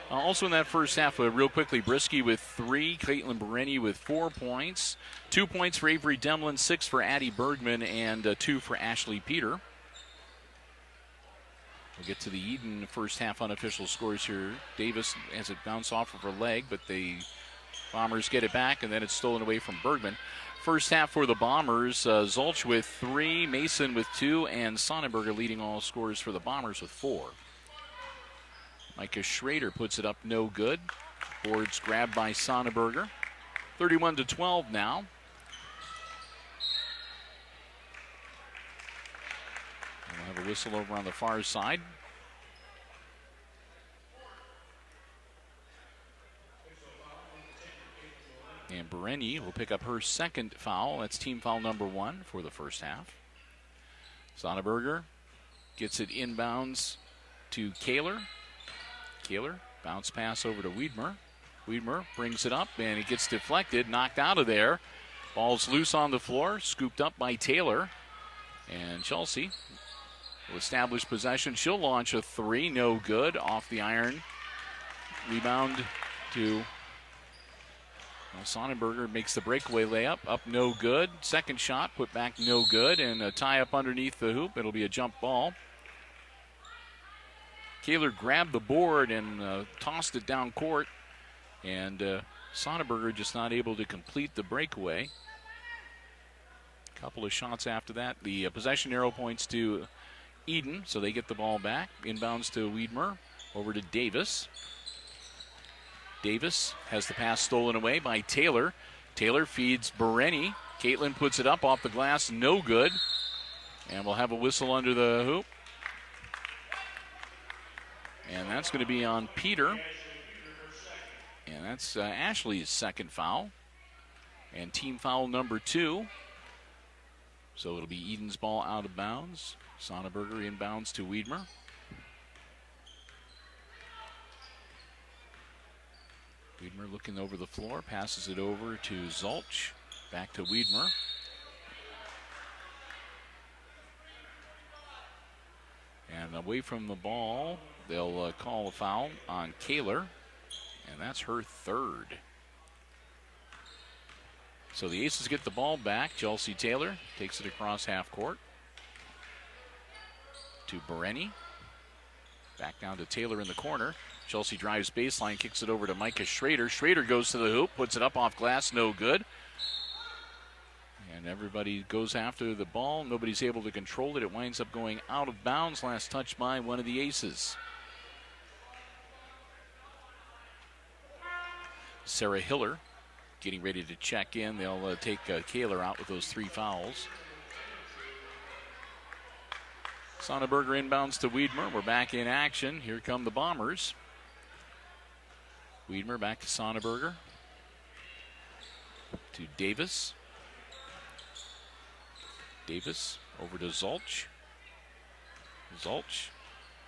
Also in that first half, real quickly, Brisky with 3, Caitlin Berenier with 4 points. 2 points for Avery Demlin, 6 for Addie Bergman, and 2 for Ashley Peter. We'll get to the Edon first half unofficial scores here. Davis has it bounce off of her leg, but the Bombers get it back, and then it's stolen away from Bergman. First half for the Bombers, Zulch with 3, Mason with 2, and Sonnenberger leading all scorers for the Bombers with 4. Micah Schrader puts it up no good. Boards grabbed by Sonnenberger. 31-12 now. We'll have a whistle over on the far side. And Berenier will pick up her second foul. That's team foul number 1 for the first half. Sonnenberger gets it inbounds to Kaler. Kaler, bounce pass over to Wiedmer. Wiedmer brings it up, and it gets deflected, knocked out of there. Ball's loose on the floor, scooped up by Taylor. And Chelsea will establish possession. She'll launch a 3, no good, off the iron. Rebound to Well, Sonnenberger makes the breakaway layup. Up no good. Second shot put back no good. And a tie up underneath the hoop. It'll be a jump ball. Kaler grabbed the board and tossed it down court. And Sonnenberger just not able to complete the breakaway. A couple of shots after that. The possession arrow points to Edon, so they get the ball back. Inbounds to Wiedmer. Over to Davis. Davis has the pass stolen away by Taylor. Taylor feeds Bereni. Caitlin puts it up off the glass. No good. And we'll have a whistle under the hoop. And that's going to be on Peter. And that's Ashley's second foul. And team foul number 2. So it'll be Edon's ball out of bounds. Sonnenberger inbounds to Wiedmer. Wiedmer looking over the floor, passes it over to Zulch. Back to Wiedmer. And away from the ball, they'll call a foul on Kaler. And that's her third. So the Aces get the ball back. Chelsea Taylor takes it across half court to Bereni. Back down to Taylor in the corner. Chelsea drives baseline, kicks it over to Micah Schrader. Schrader goes to the hoop, puts it up off glass, no good. And everybody goes after the ball. Nobody's able to control it. It winds up going out of bounds. Last touch by one of the Aces. Sarah Hiller getting ready to check in. They'll take Kaler out with those 3 fouls. Sonnenberger inbounds to Wiedmer. We're back in action. Here come the Bombers. Wiedmer back to Sonnenberger. To Davis. Davis over to Zulch. Zulch.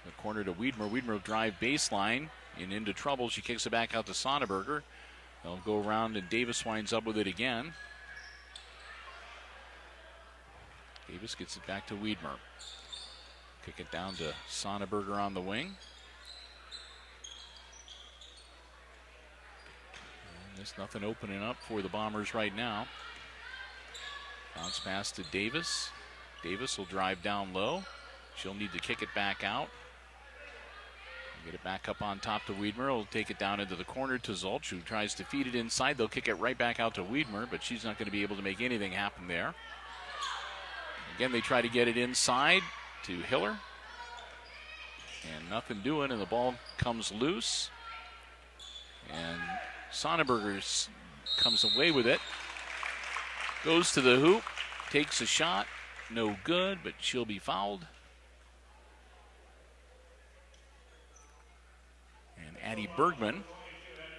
The corner to Wiedmer. Wiedmer drive baseline and into trouble. She kicks it back out to Sonnenberger. They'll go around and Davis winds up with it again. Davis gets it back to Wiedmer. Kick it down to Sonnenberger on the wing. And there's nothing opening up for the Bombers right now. Bounce pass to Davis. Davis will drive down low. She'll need to kick it back out. Get it back up on top to Wiedmer. Will take it down into the corner to Zulch, who tries to feed it inside. They'll kick it right back out to Wiedmer, but she's not going to be able to make anything happen there. Again, they try to get it inside to Hiller. And nothing doing, and the ball comes loose. And Sonnenberger comes away with it. Goes to the hoop, takes a shot. No good, but she'll be fouled. And Addie Bergman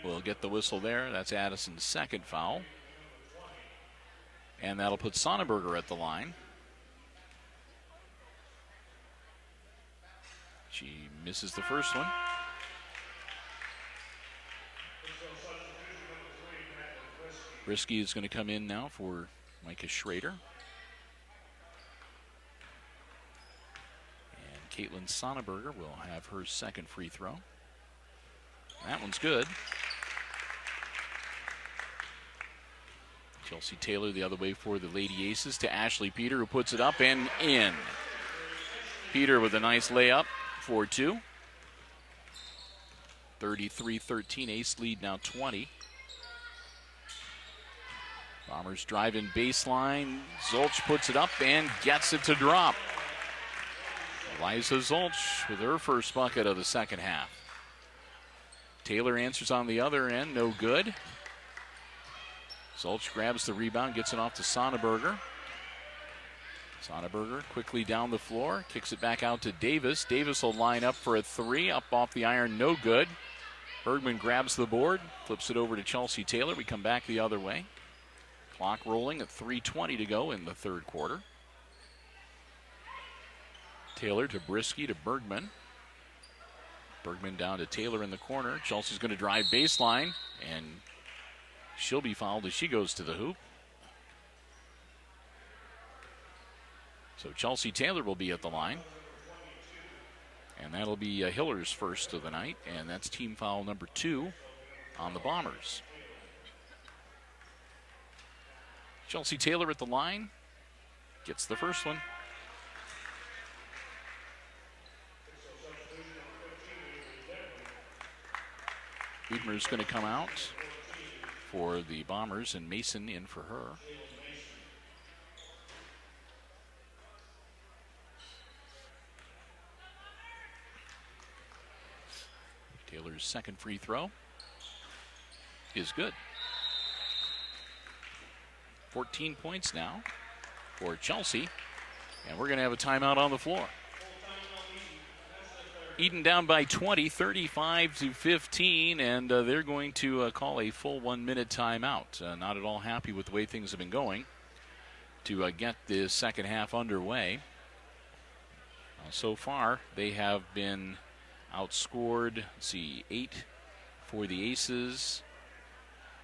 will get the whistle there. That's Addison's second foul. And that'll put Sonnenberger at the line. She misses the first one. Brisky is going to come in now for Micah Schrader. And Caitlin Sonnenberger will have her second free throw. That one's good. Chelsea Taylor the other way for the Lady Aces to Ashley Peter, who puts it up and in. Peter with a nice layup, 4-2. 33-13, Ace lead now 20. Bombers driving baseline. Zulch puts it up and gets it to drop. Eliza Zulch with her first bucket of the second half. Taylor answers on the other end, no good. Zulch grabs the rebound, gets it off to Sonnenberger. Sonnenberger quickly down the floor, kicks it back out to Davis. Davis will line up for a three, up off the iron, no good. Bergman grabs the board, flips it over to Chelsea Taylor. We come back the other way. Clock rolling at 3:20 to go in the third quarter. Taylor to Brisky to Bergman. Bergman down to Taylor in the corner. Chelsea's going to drive baseline, and she'll be fouled as she goes to the hoop. So Chelsea Taylor will be at the line. And that'll be Hiller's first of the night, and that's team foul number 2 on the Bombers. Chelsea Taylor at the line. Gets the first one. Wiedmer's going to come out for the Bombers, and Mason in for her. Taylor's second free throw is good. 14 points now for Chelsea, and we're going to have a timeout on the floor. Edon down by 20, 35-15, and they're going to call a full 1 minute timeout. Not at all happy with the way things have been going to get the second half underway. So far, they have been outscored, 8 for the Aces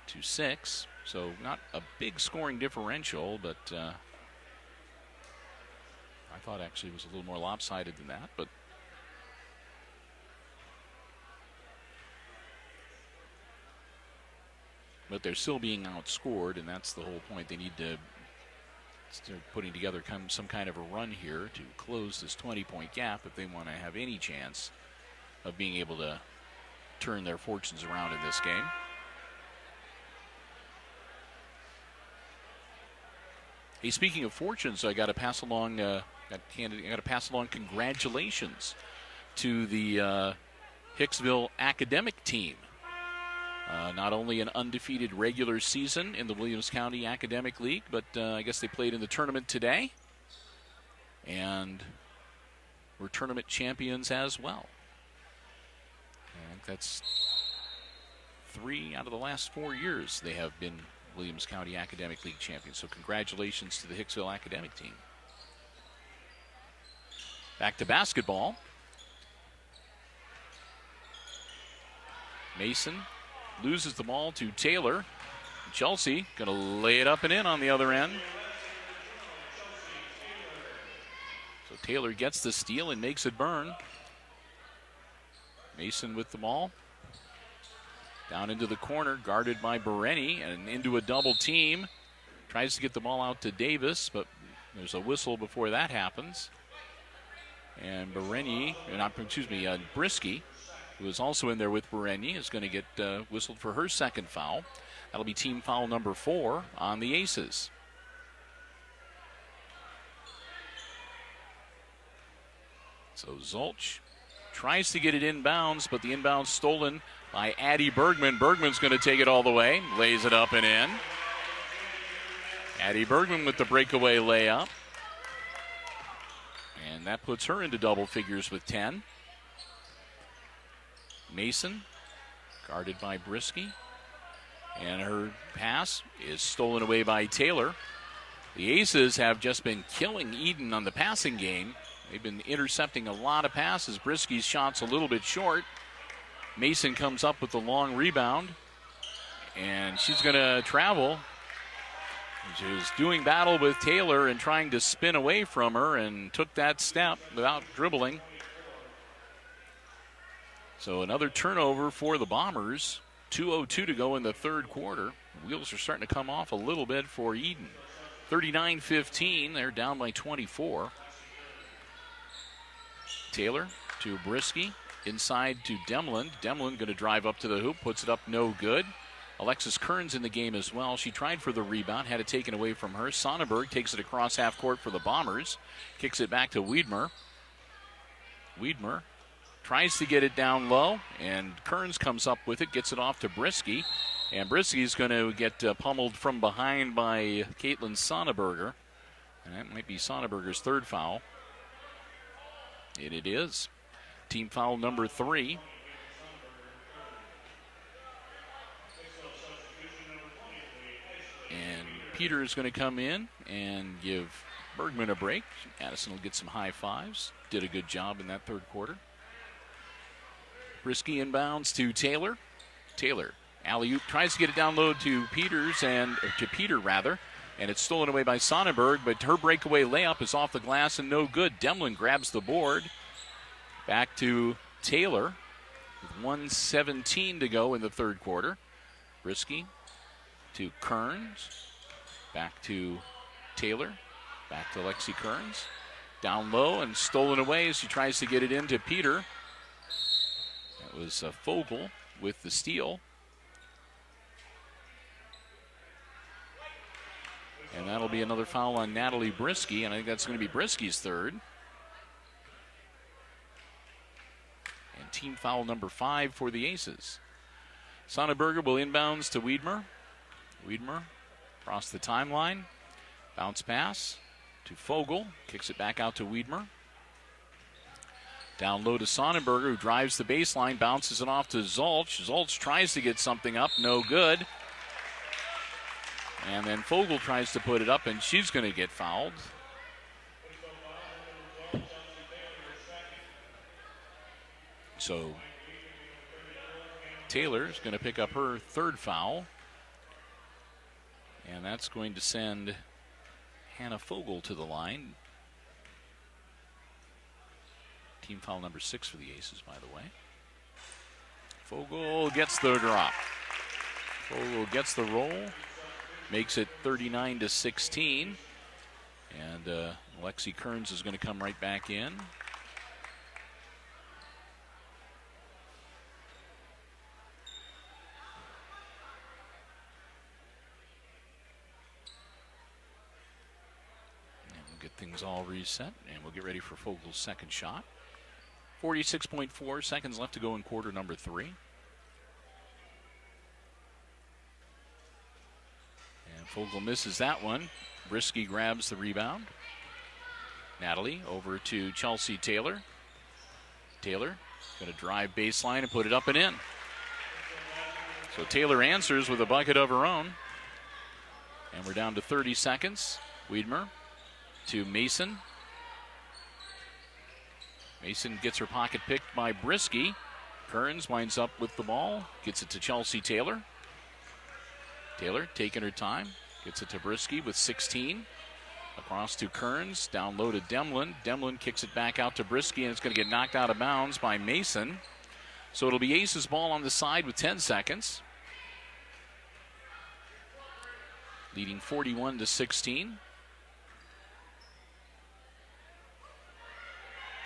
to 6. So not a big scoring differential, but I thought actually it was a little more lopsided than that. But they're still being outscored, and that's the whole point. They need to start putting together some kind of a run here to close this 20-point gap if they want to have any chance of being able to turn their fortunes around in this game. Hey, speaking of fortunes, I got to pass along congratulations to the Hicksville academic team. Not only an undefeated regular season in the Williams County Academic League, but I guess they played in the tournament today and were tournament champions as well. I think that's 3 out of the last 4 years they have been Williams County Academic League champions. So congratulations to the Hicksville academic team. Back to basketball. Mason loses the ball to Taylor. Chelsea going to lay it up and in on the other end. So Taylor gets the steal and makes it burn. Mason with the ball. Down into the corner, guarded by Bereni, and into a double team. Tries to get the ball out to Davis, but there's a whistle before that happens. And Brisky, who is also in there with Bereni, is going to get whistled for her second foul. That'll be team foul number 4 on the Aces. So Zolch tries to get it inbounds, but the inbounds stolen by Addie Bergman. Bergman's going to take it all the way, lays it up and in. Addie Bergman with the breakaway layup. And that puts her into double figures with 10. Mason, guarded by Brisky. And her pass is stolen away by Taylor. The Aces have just been killing Edon on the passing game. They've been intercepting a lot of passes. Brisky's shot's a little bit short. Mason comes up with the long rebound. And she's going to travel. She's doing battle with Taylor and trying to spin away from her and took that step without dribbling. So another turnover for the Bombers. 2:02 to go in the third quarter. The wheels are starting to come off a little bit for Edon. 39-15. They're down by 24. Taylor to Brisky. Inside to Demlin. Demlin going to drive up to the hoop. Puts it up no good. Alexis Kearns in the game as well. She tried for the rebound. Had it taken away from her. Sonnenberg takes it across half court for the Bombers. Kicks it back to Wiedmer. Wiedmer tries to get it down low, and Kearns comes up with it, gets it off to Brisky, and Brisky's going to get pummeled from behind by Caitlin Sonneberger, and that might be Sonneberger's third foul. And it is. Team foul number 3. And Peter is going to come in and give Bergman a break. Addison will get some high fives. Did a good job in that third quarter. Brisky inbounds to Taylor. Taylor, alley-oop, tries to get it down low to Peter, and it's stolen away by Sonnenberg, but her breakaway layup is off the glass and no good. Demlin grabs the board. Back to Taylor with 1:17 to go in the third quarter. Brisky to Kearns. Back to Taylor. Back to Lexi Kearns. Down low and stolen away as she tries to get it into Peter. That was Fogel with the steal. And that'll be another foul on Natalie Brisky, and I think that's going to be Brisky's third. And team foul number 5 for the Aces. Sonnenberger will inbounds to Wiedmer. Wiedmer across the timeline. Bounce pass to Fogel. Kicks it back out to Wiedmer. Down low to Sonnenberger, who drives the baseline, bounces it off to Zolch. Zolch tries to get something up, no good. And then Fogel tries to put it up, and she's going to get fouled. So Taylor's going to pick up her third foul. And that's going to send Hannah Fogel to the line. Team foul number 6 for the Aces, by the way. Fogel gets the drop. Fogel gets the roll. Makes it 39-16. And Lexi Kearns is going to come right back in. And we'll get things all reset, and we'll get ready for Fogel's second shot. 46.4 seconds left to go in quarter number 3. Fogel misses that one. Brisky grabs the rebound. Natalie over to Chelsea Taylor. Taylor going to drive baseline and put it up and in. So Taylor answers with a bucket of her own. And we're down to 30 seconds. Wiedmer to Mason. Mason gets her pocket picked by Brisky. Kearns winds up with the ball. Gets it to Chelsea Taylor. Taylor taking her time. Gets it to Brisky with 16. Across to Kearns. Down low to Demlin. Demlin kicks it back out to Brisky, and it's going to get knocked out of bounds by Mason. So it'll be Aces ball on the side with 10 seconds. Leading 41-16.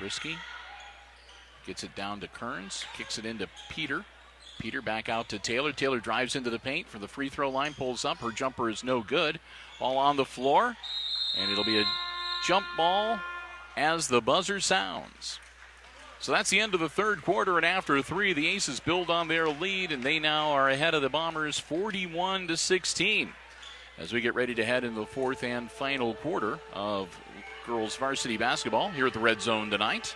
Brisky gets it down to Kearns. Kicks it into Peter. Peter back out to Taylor. Taylor drives into the paint for the free throw line, pulls up. Her jumper is no good. Ball on the floor, and it'll be a jump ball as the buzzer sounds. So that's the end of the third quarter, and after 3, the Aces build on their lead, and they now are ahead of the Bombers 41-16. As we get ready to head into the fourth and final quarter of girls varsity basketball here at the Red Zone tonight.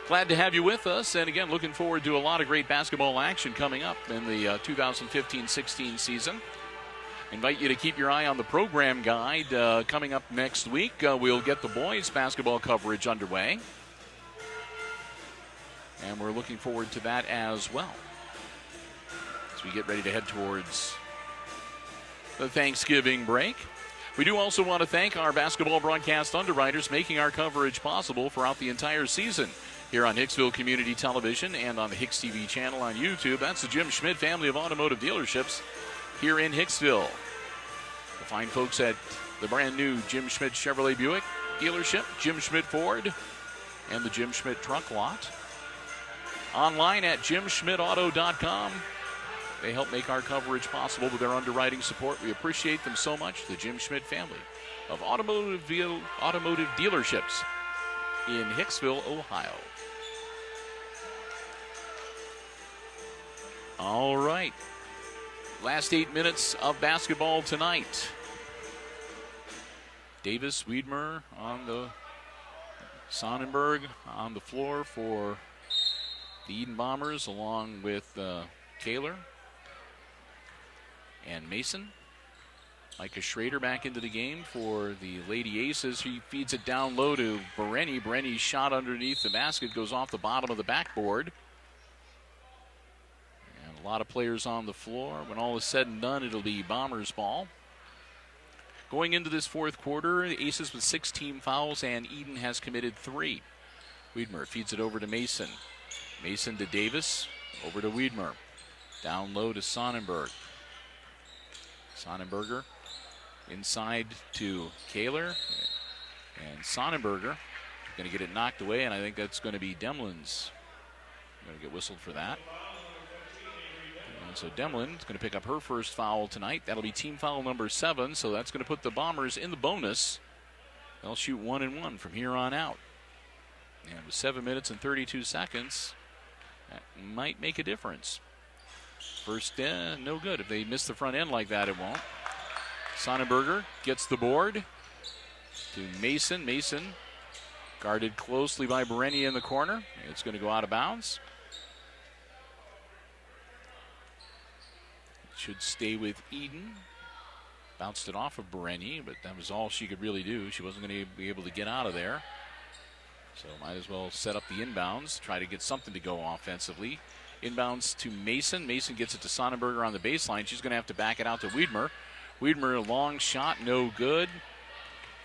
Glad to have you with us, and again, looking forward to a lot of great basketball action coming up in the 2015-16 season. Invite you to keep your eye on the program guide coming up next week. We'll get the boys' basketball coverage underway, and we're looking forward to that as well as we get ready to head towards the Thanksgiving break. We do also want to thank our basketball broadcast underwriters making our coverage possible throughout the entire season. Here on Hicksville Community Television and on the HIX-TV channel on YouTube. That's the Jim Schmidt family of automotive dealerships here in Hicksville. The fine folks at the brand new Jim Schmidt Chevrolet Buick dealership, Jim Schmidt Ford, and the Jim Schmidt Truck Lot. Online at jimschmidtauto.com. They help make our coverage possible with their underwriting support. We appreciate them so much, the Jim Schmidt family of automotive dealerships in Hicksville, Ohio. All right. Last 8 minutes of basketball tonight. Davis, Wiedmer on the Sonnenberg on the floor for the Edon Bombers, along with Taylor and Mason. Micah Schrader back into the game for the Lady Aces. He feeds it down low to Bereni. Bereni's shot underneath the basket goes off the bottom of the backboard. And a lot of players on the floor. When all is said and done, it'll be Bombers ball. Going into this fourth quarter, the Aces with 6 team fouls, and Edon has committed 3. Wiedmer feeds it over to Mason. Mason to Davis, over to Wiedmer. Down low to Sonnenberg. Sonnenberger Inside to Kaler. And Sonnenberger going to get it knocked away, and I think that's going to be Demlin's. Going to get whistled for that. And so Demlin's going to pick up her first foul tonight. That'll be team foul number 7, so that's going to put the Bombers in the bonus. They'll shoot 1-1 from here on out. And with 7 minutes and 32 seconds, that might make a difference. First, no good. If they miss the front end like that, it won't. Sonnenberger gets the board to Mason. Mason guarded closely by Bereni in the corner. It's going to go out of bounds. It should stay with Edon. Bounced it off of Bereni, but that was all she could really do. She wasn't going to be able to get out of there. So might as well set up the inbounds, try to get something to go offensively. Inbounds to Mason. Mason gets it to Sonnenberger on the baseline. She's going to have to back it out to Wiedmer. Wiedmer, a long shot, no good.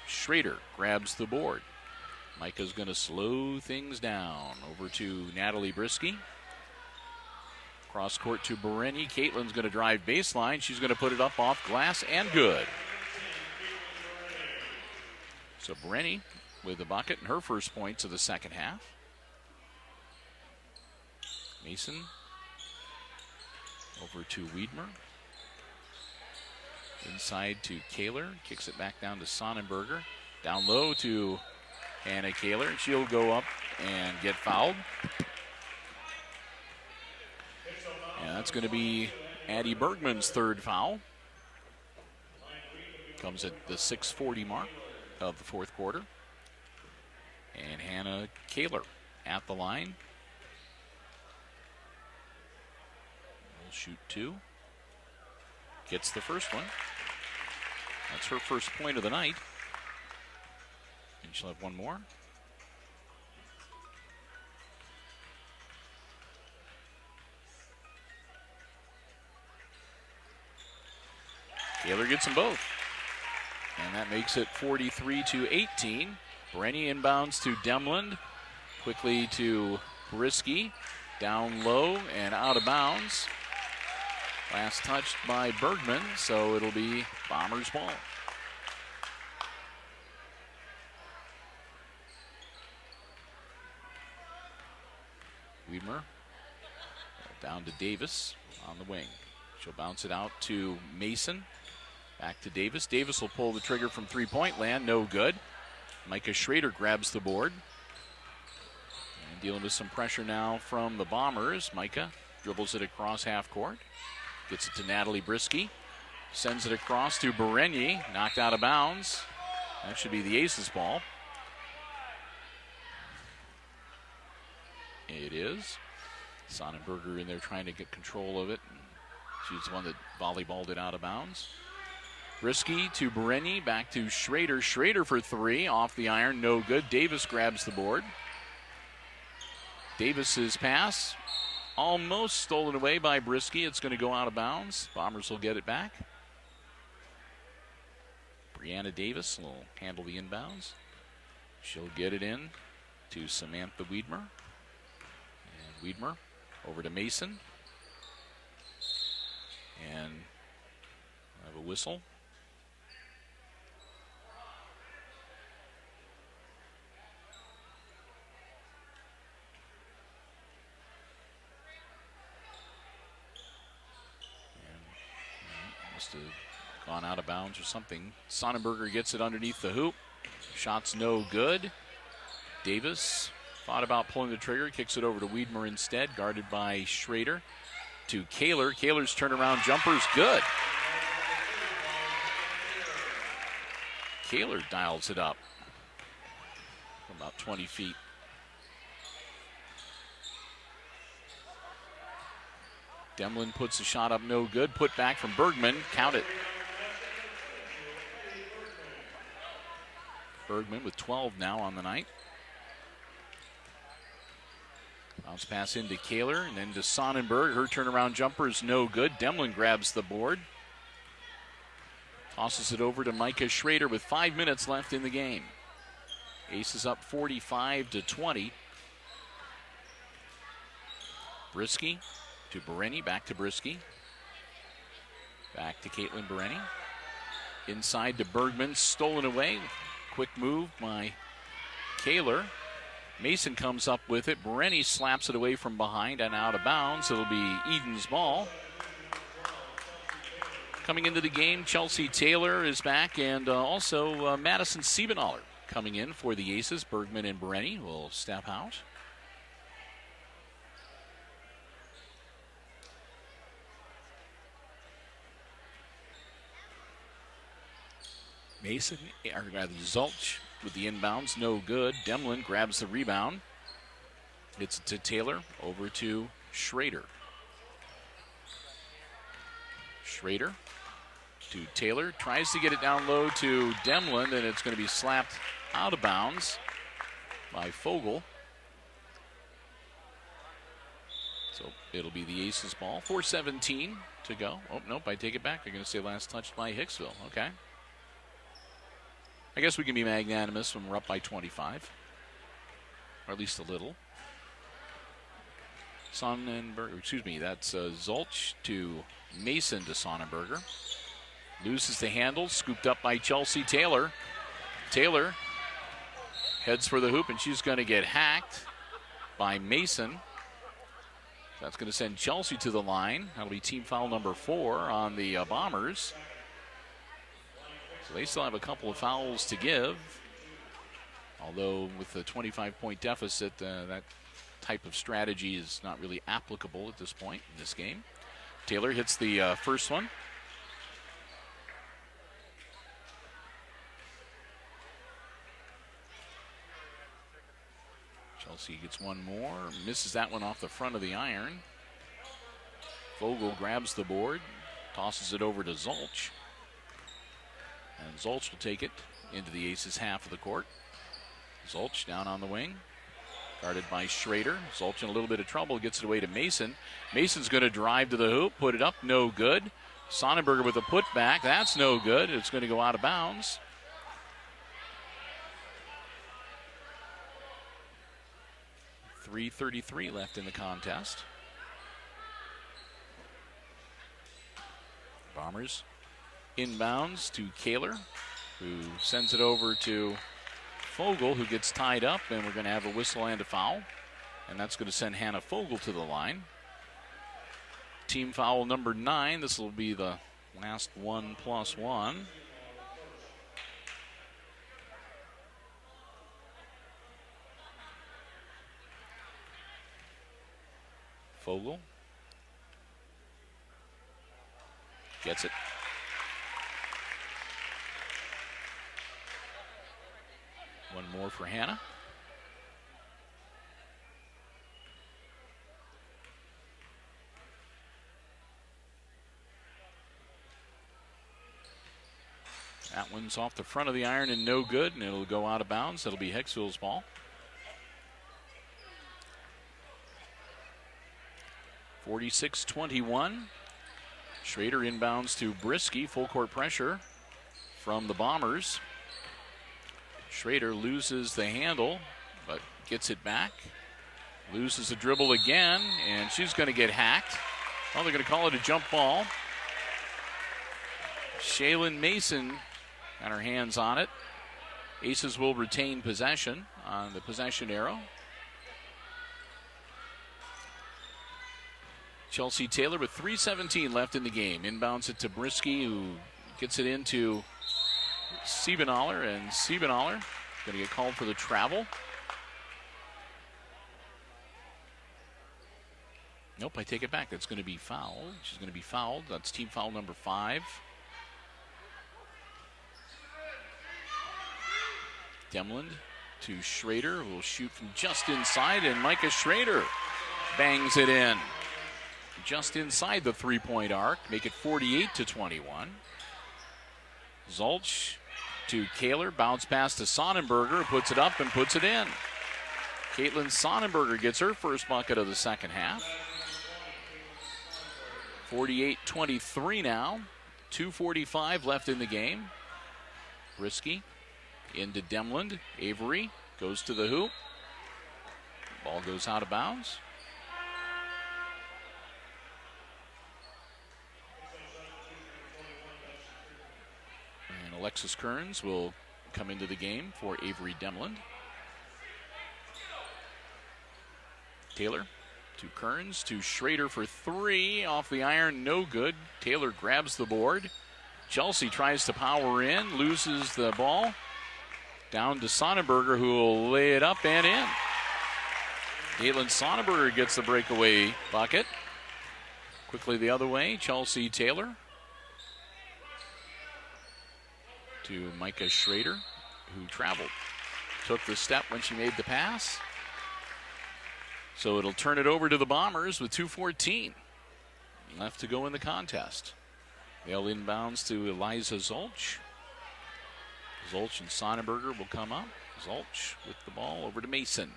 Schrader grabs the board. Micah's going to slow things down. Over to Natalie Brisky. Cross court to Bereni. Caitlin's going to drive baseline. She's going to put it up off glass and good. So Bereni with the bucket and her first points of the second half. Mason over to Wiedmer. Inside to Kaler. Kicks it back down to Sonnenberger. Down low to Hannah Kaler. She'll go up and get fouled. And that's going to be Addie Bergman's third foul. Comes at the 6:40 mark of the fourth quarter. And Hannah Kaler at the line. Will shoot 2. Gets the first one. That's her first point of the night. And she'll have one more. Kaler gets them both. And that makes it 43-18. Bereni inbounds to Demland. Quickly to Brisky. Down low and out of bounds. Last touched by Bergman, so it'll be Bombers ball. Wiedmer down to Davis on the wing. She'll bounce it out to Mason. Back to Davis. Davis will pull the trigger from three-point land. No good. Micah Schrader grabs the board. And dealing with some pressure now from the Bombers. Micah dribbles it across half court. Gets it to Natalie Brisky. Sends it across to Bereni. Knocked out of bounds. That should be the Aces ball. It is. Sonnenberger in there trying to get control of it. She's the one that volleyballed it out of bounds. Brisky to Bereni, back to Schrader. Schrader for 3, off the iron, no good. Davis grabs the board. Davis's pass, almost stolen away by Brisky. It's going to go out of bounds. Bombers will get it back. Brianna Davis will handle the inbounds. She'll get it in to Samantha Wiedmer. And Wiedmer over to Mason. And I have a whistle. Must have gone out of bounds or something. Sonnenberger gets it underneath the hoop. Shot's no good. Davis thought about pulling the trigger, kicks it over to Wiedmer instead, guarded by Schrader. To Kaler. Kaler's turnaround jumper's good. Kaler dials it up from about 20 feet. Demlin puts the shot up, no good. Put back from Bergman. Count it. Bergman with 12 now on the night. Bounce pass into Kaler and then to Sonnenberg. Her turnaround jumper is no good. Demlin grabs the board. Tosses it over to Micah Schrader with 5 minutes left in the game. Aces up 45-20. Brisky to Bereni, back to Brisky. Back to Caitlin Bereni. Inside to Bergman, stolen away. Quick move by Kaler. Mason comes up with it. Brenny slaps it away from behind and out of bounds. It'll be Edon's ball. Coming into the game, Chelsea Taylor is back, and also Madison Siebenaller coming in for the Aces. Bergman and Brenny will step out. Mason, or rather Zulch with the inbounds, no good. Demlin grabs the rebound. It's to Taylor, over to Schrader. Schrader to Taylor, tries to get it down low to Demlin, and it's going to be slapped out of bounds by Fogel. So it'll be the Aces ball. 4:17 to go. Oh, nope, I take it back. I'm going to say last touched by Hicksville. Okay. I guess we can be magnanimous when we're up by 25, or at least a little. Sonnenberger, excuse me, that's Zulch to Mason to Sonnenberger. Loses the handle, scooped up by Chelsea Taylor. Taylor heads for the hoop, and she's going to get hacked by Mason. That's going to send Chelsea to the line. That'll be team foul number 4 on the Bombers. So they still have a couple of fouls to give. Although with the 25-point deficit, that type of strategy is not really applicable at this point in this game. Taylor hits the first one. Chelsea gets one more, misses that one off the front of the iron. Vogel grabs the board, tosses it over to Zulch. And Zulch will take it into the Aces half of the court. Zulch down on the wing, guarded by Schrader. Zulch in a little bit of trouble, gets it away to Mason. Mason's going to drive to the hoop, put it up, no good. Sonnenberger with a putback, that's no good. It's going to go out of bounds. .333 left in the contest. Bombers inbounds to Kaler, who sends it over to Fogel, who gets tied up, and we're going to have a whistle and a foul. And that's going to send Hannah Fogel to the line. Team foul number 9. This will be the last 1+1. Fogel gets it. One more for Hannah. That one's off the front of the iron and no good, and it'll go out of bounds. It'll be Hicksville's ball. 46-21. Schrader inbounds to Brisky. Full court pressure from the Bombers. Schrader loses the handle, but gets it back. Loses the dribble again, and she's going to get hacked. Well, they're going to call it a jump ball. Shaylin Mason got her hands on it. Aces will retain possession on the possession arrow. Chelsea Taylor with 3:17 left in the game. Inbounds it to Brisky, who gets it into Siebenaller, and Siebenaller going to get called for the travel. Nope, I take it back. That's going to be fouled. She's going to be fouled. That's team foul number 5. Demlin to Schrader, who will shoot from just inside, and Micah Schrader bangs it in. Just inside the three-point arc, make it 48-21. Zulch to Kaler, bounce pass to Sonnenberger, puts it up and puts it in. Caitlin Sonnenberger gets her first bucket of the second half. 48-23 now. 2:45 left in the game. Brisky into Demland. Avery goes to the hoop. Ball goes out of bounds. Alexis Kearns will come into the game for Avery Demland. Taylor to Kearns to Schrader for three. Off the iron, no good. Taylor grabs the board. Chelsea tries to power in, loses the ball. Down to Sonnenberger, who will lay it up and in. Caitlin Sonnenberger gets the breakaway bucket. Quickly the other way, Chelsea Taylor to Micah Schrader, who traveled. Took the step when she made the pass. So it'll turn it over to the Bombers with 2:14 left to go in the contest. They'll inbounds to Eliza Zolch. Zolch and Sonnenberger will come up. Zolch with the ball over to Mason.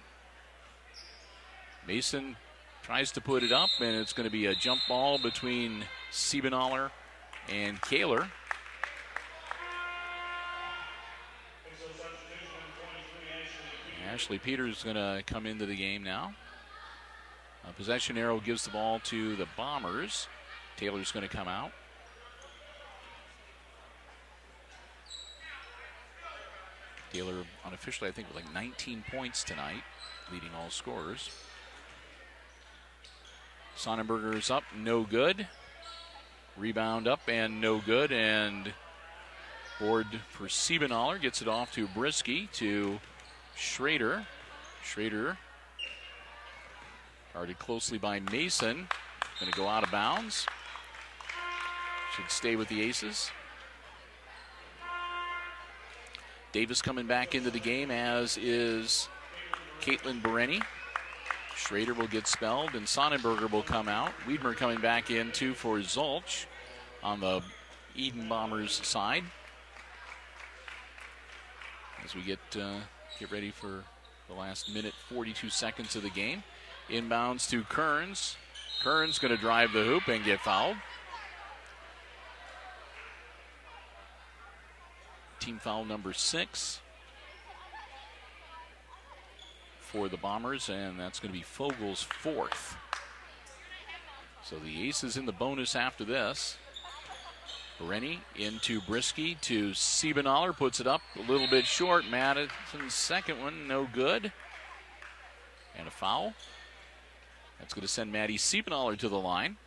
Mason tries to put it up, and it's going to be a jump ball between Siebenaller and Kaler. Ashley Peters is going to come into the game now. Possession arrow gives the ball to the Bombers. Taylor's going to come out. Taylor unofficially, I think, with like 19 points tonight, leading all scorers. Sonnenberger's up, no good. Rebound up and no good. And board for Siebenaller, gets it off to Brisky to Schrader. Schrader guarded closely by Mason. Going to go out of bounds. Should stay with the Aces. Davis coming back into the game, as is Caitlin Bereni. Schrader will get spelled, and Sonnenberger will come out. Wiedmer coming back in, too, for Zolch on the Eden Bombers side. As we get ready for the last minute, 42 seconds of the game. Inbounds to Kearns. Kearns going to drive the hoop and get fouled. Team foul number 6 for the Bombers, and that's going to be Fogel's 4th. So the Aces in the bonus after this. Bereni into Brisky to Siebenaller, puts it up a little bit short. Madison's second one, no good. And a foul. That's going to send Maddie Siebenaller to the line.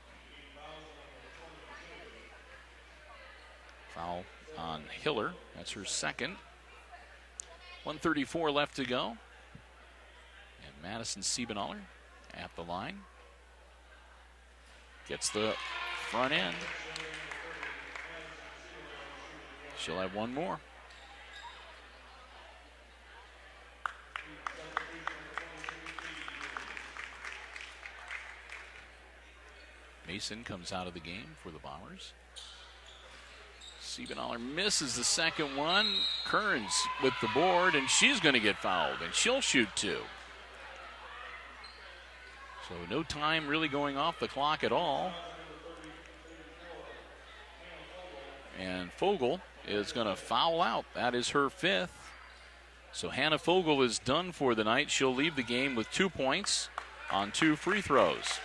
Foul on Hiller. That's her second. 1:34 left to go. And Madison Siebenaller at the line. Gets the front end. She'll have one more. Mason comes out of the game for the Bombers. Siebenaller misses the second one. Kearns with the board, and she's going to get fouled, and she'll shoot 2. So no time really going off the clock at all. And Fogel is going to foul out. That is her 5th. So Hannah Fogel is done for the night. She'll leave the game with 2 points on 2 free throws.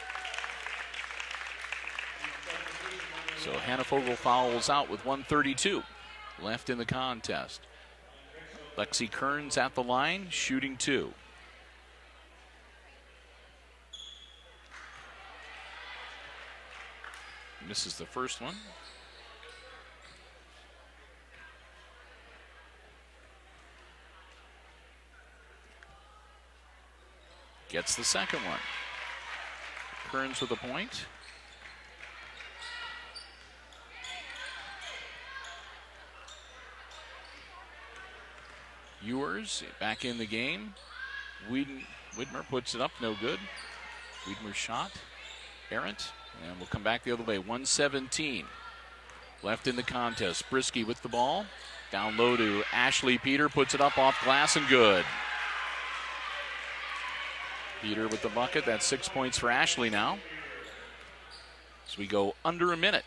So Hannah Fogel fouls out with 1:32 left in the contest. Lexi Kearns at the line, shooting 2. Misses the first one. Gets the second one. Kearns with a point. Ewers back in the game. Widmer puts it up, no good. Widmer's shot, errant, and we'll come back the other way. 1:17 left in the contest. Brisky with the ball. Down low to Ashley Peter, puts it up off glass and good. Peter with the bucket. That's 6 points for Ashley now. As we go under a minute.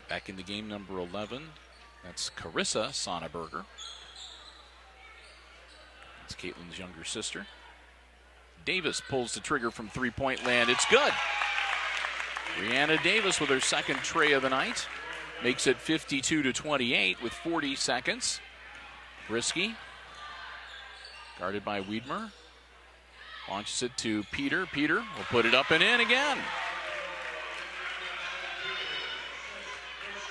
Back in the game, number 11. That's Carissa Sonnenberger. That's Caitlin's younger sister. Davis pulls the trigger from three-point land. It's good. Brianna Davis with her second tray of the night. makes it 52-28 with 40 seconds. Brisky, guarded by Wiedmer. Launches it to Peter. Peter will put it up and in again.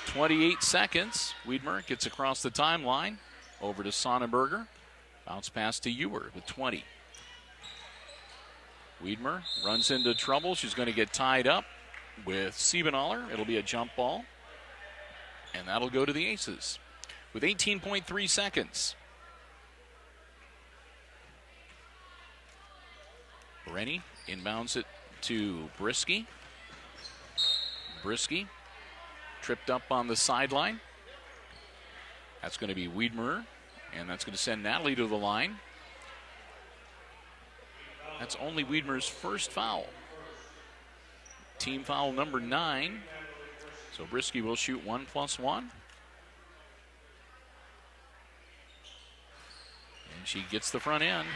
28 seconds. Wiedmer gets across the timeline. Over to Sonnenberger. Bounce pass to Ewer with 20. Wiedmer runs into trouble. She's going to get tied up with Siebenaller. It'll be a jump ball. And that'll go to the Aces with 18.3 seconds. Rennie inbounds it to Brisky. Brisky tripped up on the sideline. That's going to be Wiedmer, and that's going to send Natalie to the line. That's only Wiedmer's first foul. Team foul number 9. So Brisky will shoot 1+1. And she gets the front end.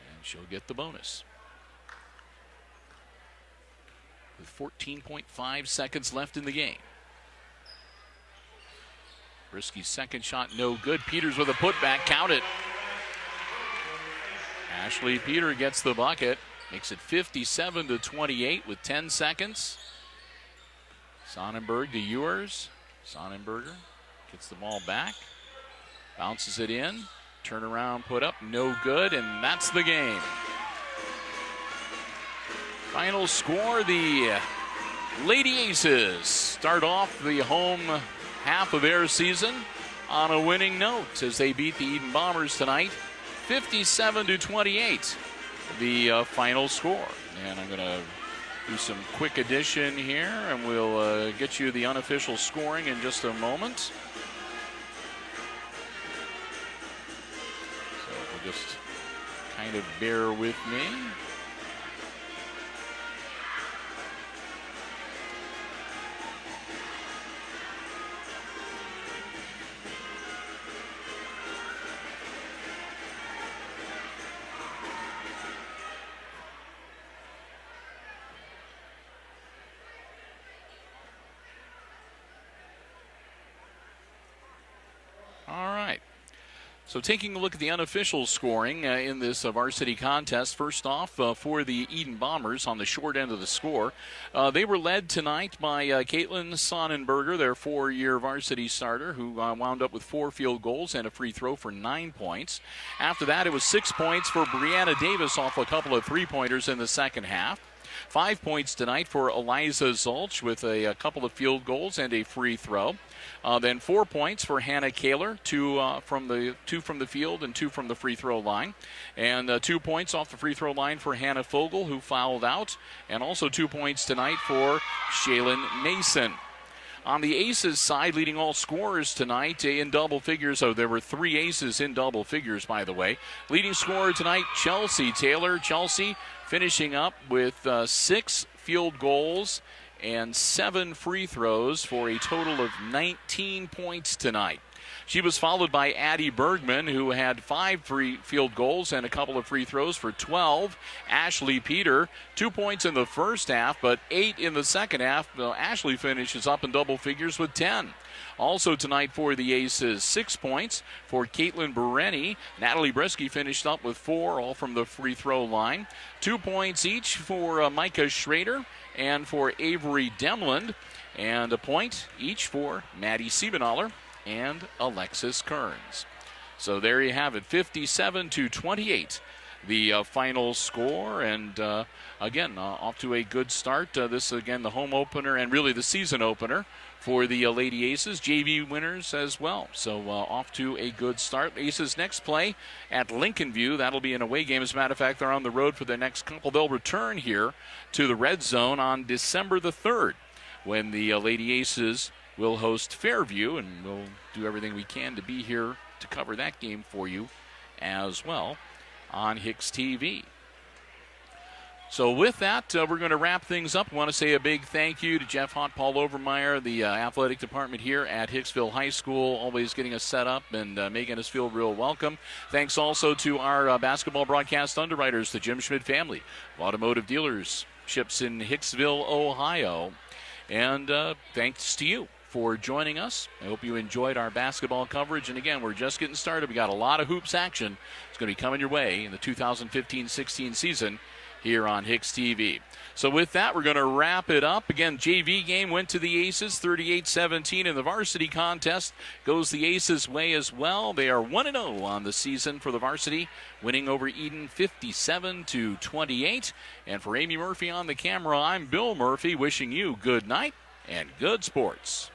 And she'll get the bonus. With 14.5 seconds left in the game. Brisky's second shot no good. Peters with a putback. Count it. Ashley Peter gets the bucket. Makes it 57-28 with 10 seconds. Sonnenberg to Ewers. Sonnenberger gets the ball back. Bounces it in. Turnaround put up. No good. And that's the game. Final score, the Lady Aces start off the home half of their season on a winning note as they beat the Edon Bombers tonight, 57-28, the final score. And I'm going to do some quick addition here, and we'll get you the unofficial scoring in just a moment. So if you'll just kind of bear with me. So taking a look at the unofficial scoring in this varsity contest, first off for the Edon Bombers on the short end of the score, they were led tonight by Caitlin Sonnenberger, their 4-year varsity starter, who wound up with 4 field goals and a free throw for 9 points. After that, it was 6 points for Brianna Davis off a couple of 3-pointers in the second half. 5 points tonight for Eliza Zulch with a couple of field goals and a free throw. Then 4 points for Hannah Kaler, 2 from the field and 2 from the free throw line. And 2 points off the free throw line for Hannah Fogel, who fouled out. And also 2 points tonight for Shaylin Mason. On the Aces side, leading all scorers tonight in double figures. Oh, there were 3 aces in double figures, by the way. Leading scorer tonight, Chelsea Taylor. Chelsea finishing up with 6 field goals and 7 free throws for a total of 19 points tonight. She was followed by Addie Bergman, who had 5 free field goals and a couple of free throws for 12. Ashley Peter, 2 points in the first half, but 8 in the second half. Ashley finishes up in double figures with 10. Also tonight for the Aces, 6 points for Caitlin Bereni. Natalie Brisky finished up with 4, all from the free throw line. 2 points each for Micah Schrader and for Avery Demland. And a point each for Maddie Siebenaller and Alexis Kearns. So there you have it, 57-28, the final score. And again, off to a good start. This, again, the home opener and really the season opener for the Lady Aces. JV winners as well. So off to a good start. Aces next play at Lincoln View. That'll be an away game. As a matter of fact, they're on the road for their next couple. They'll return here to the Red Zone on December the 3rd when the Lady Aces will host Fairview, and we'll do everything we can to be here to cover that game for you as well on HIX-TV. So with that, we're going to wrap things up. I want to say a big thank you to Jeff Hott, Paul Overmeyer, the athletic department here at Hicksville High School, always getting us set up and making us feel real welcome. Thanks also to our basketball broadcast underwriters, the Jim Schmidt family of automotive dealers ships in Hicksville, Ohio. And thanks to you for joining us. I hope you enjoyed our basketball coverage. And again, we're just getting started. We got a lot of hoops action. It's going to be coming your way in the 2015-16 season here on HIX-TV. So with that, we're going to wrap it up. Again, JV game went to the Aces, 38-17, and the varsity contest goes the Aces' way as well. They are 1-0 on the season for the varsity, winning over Edon 57-28. And for Amy Murphy on the camera, I'm Bill Murphy, wishing you good night and good sports.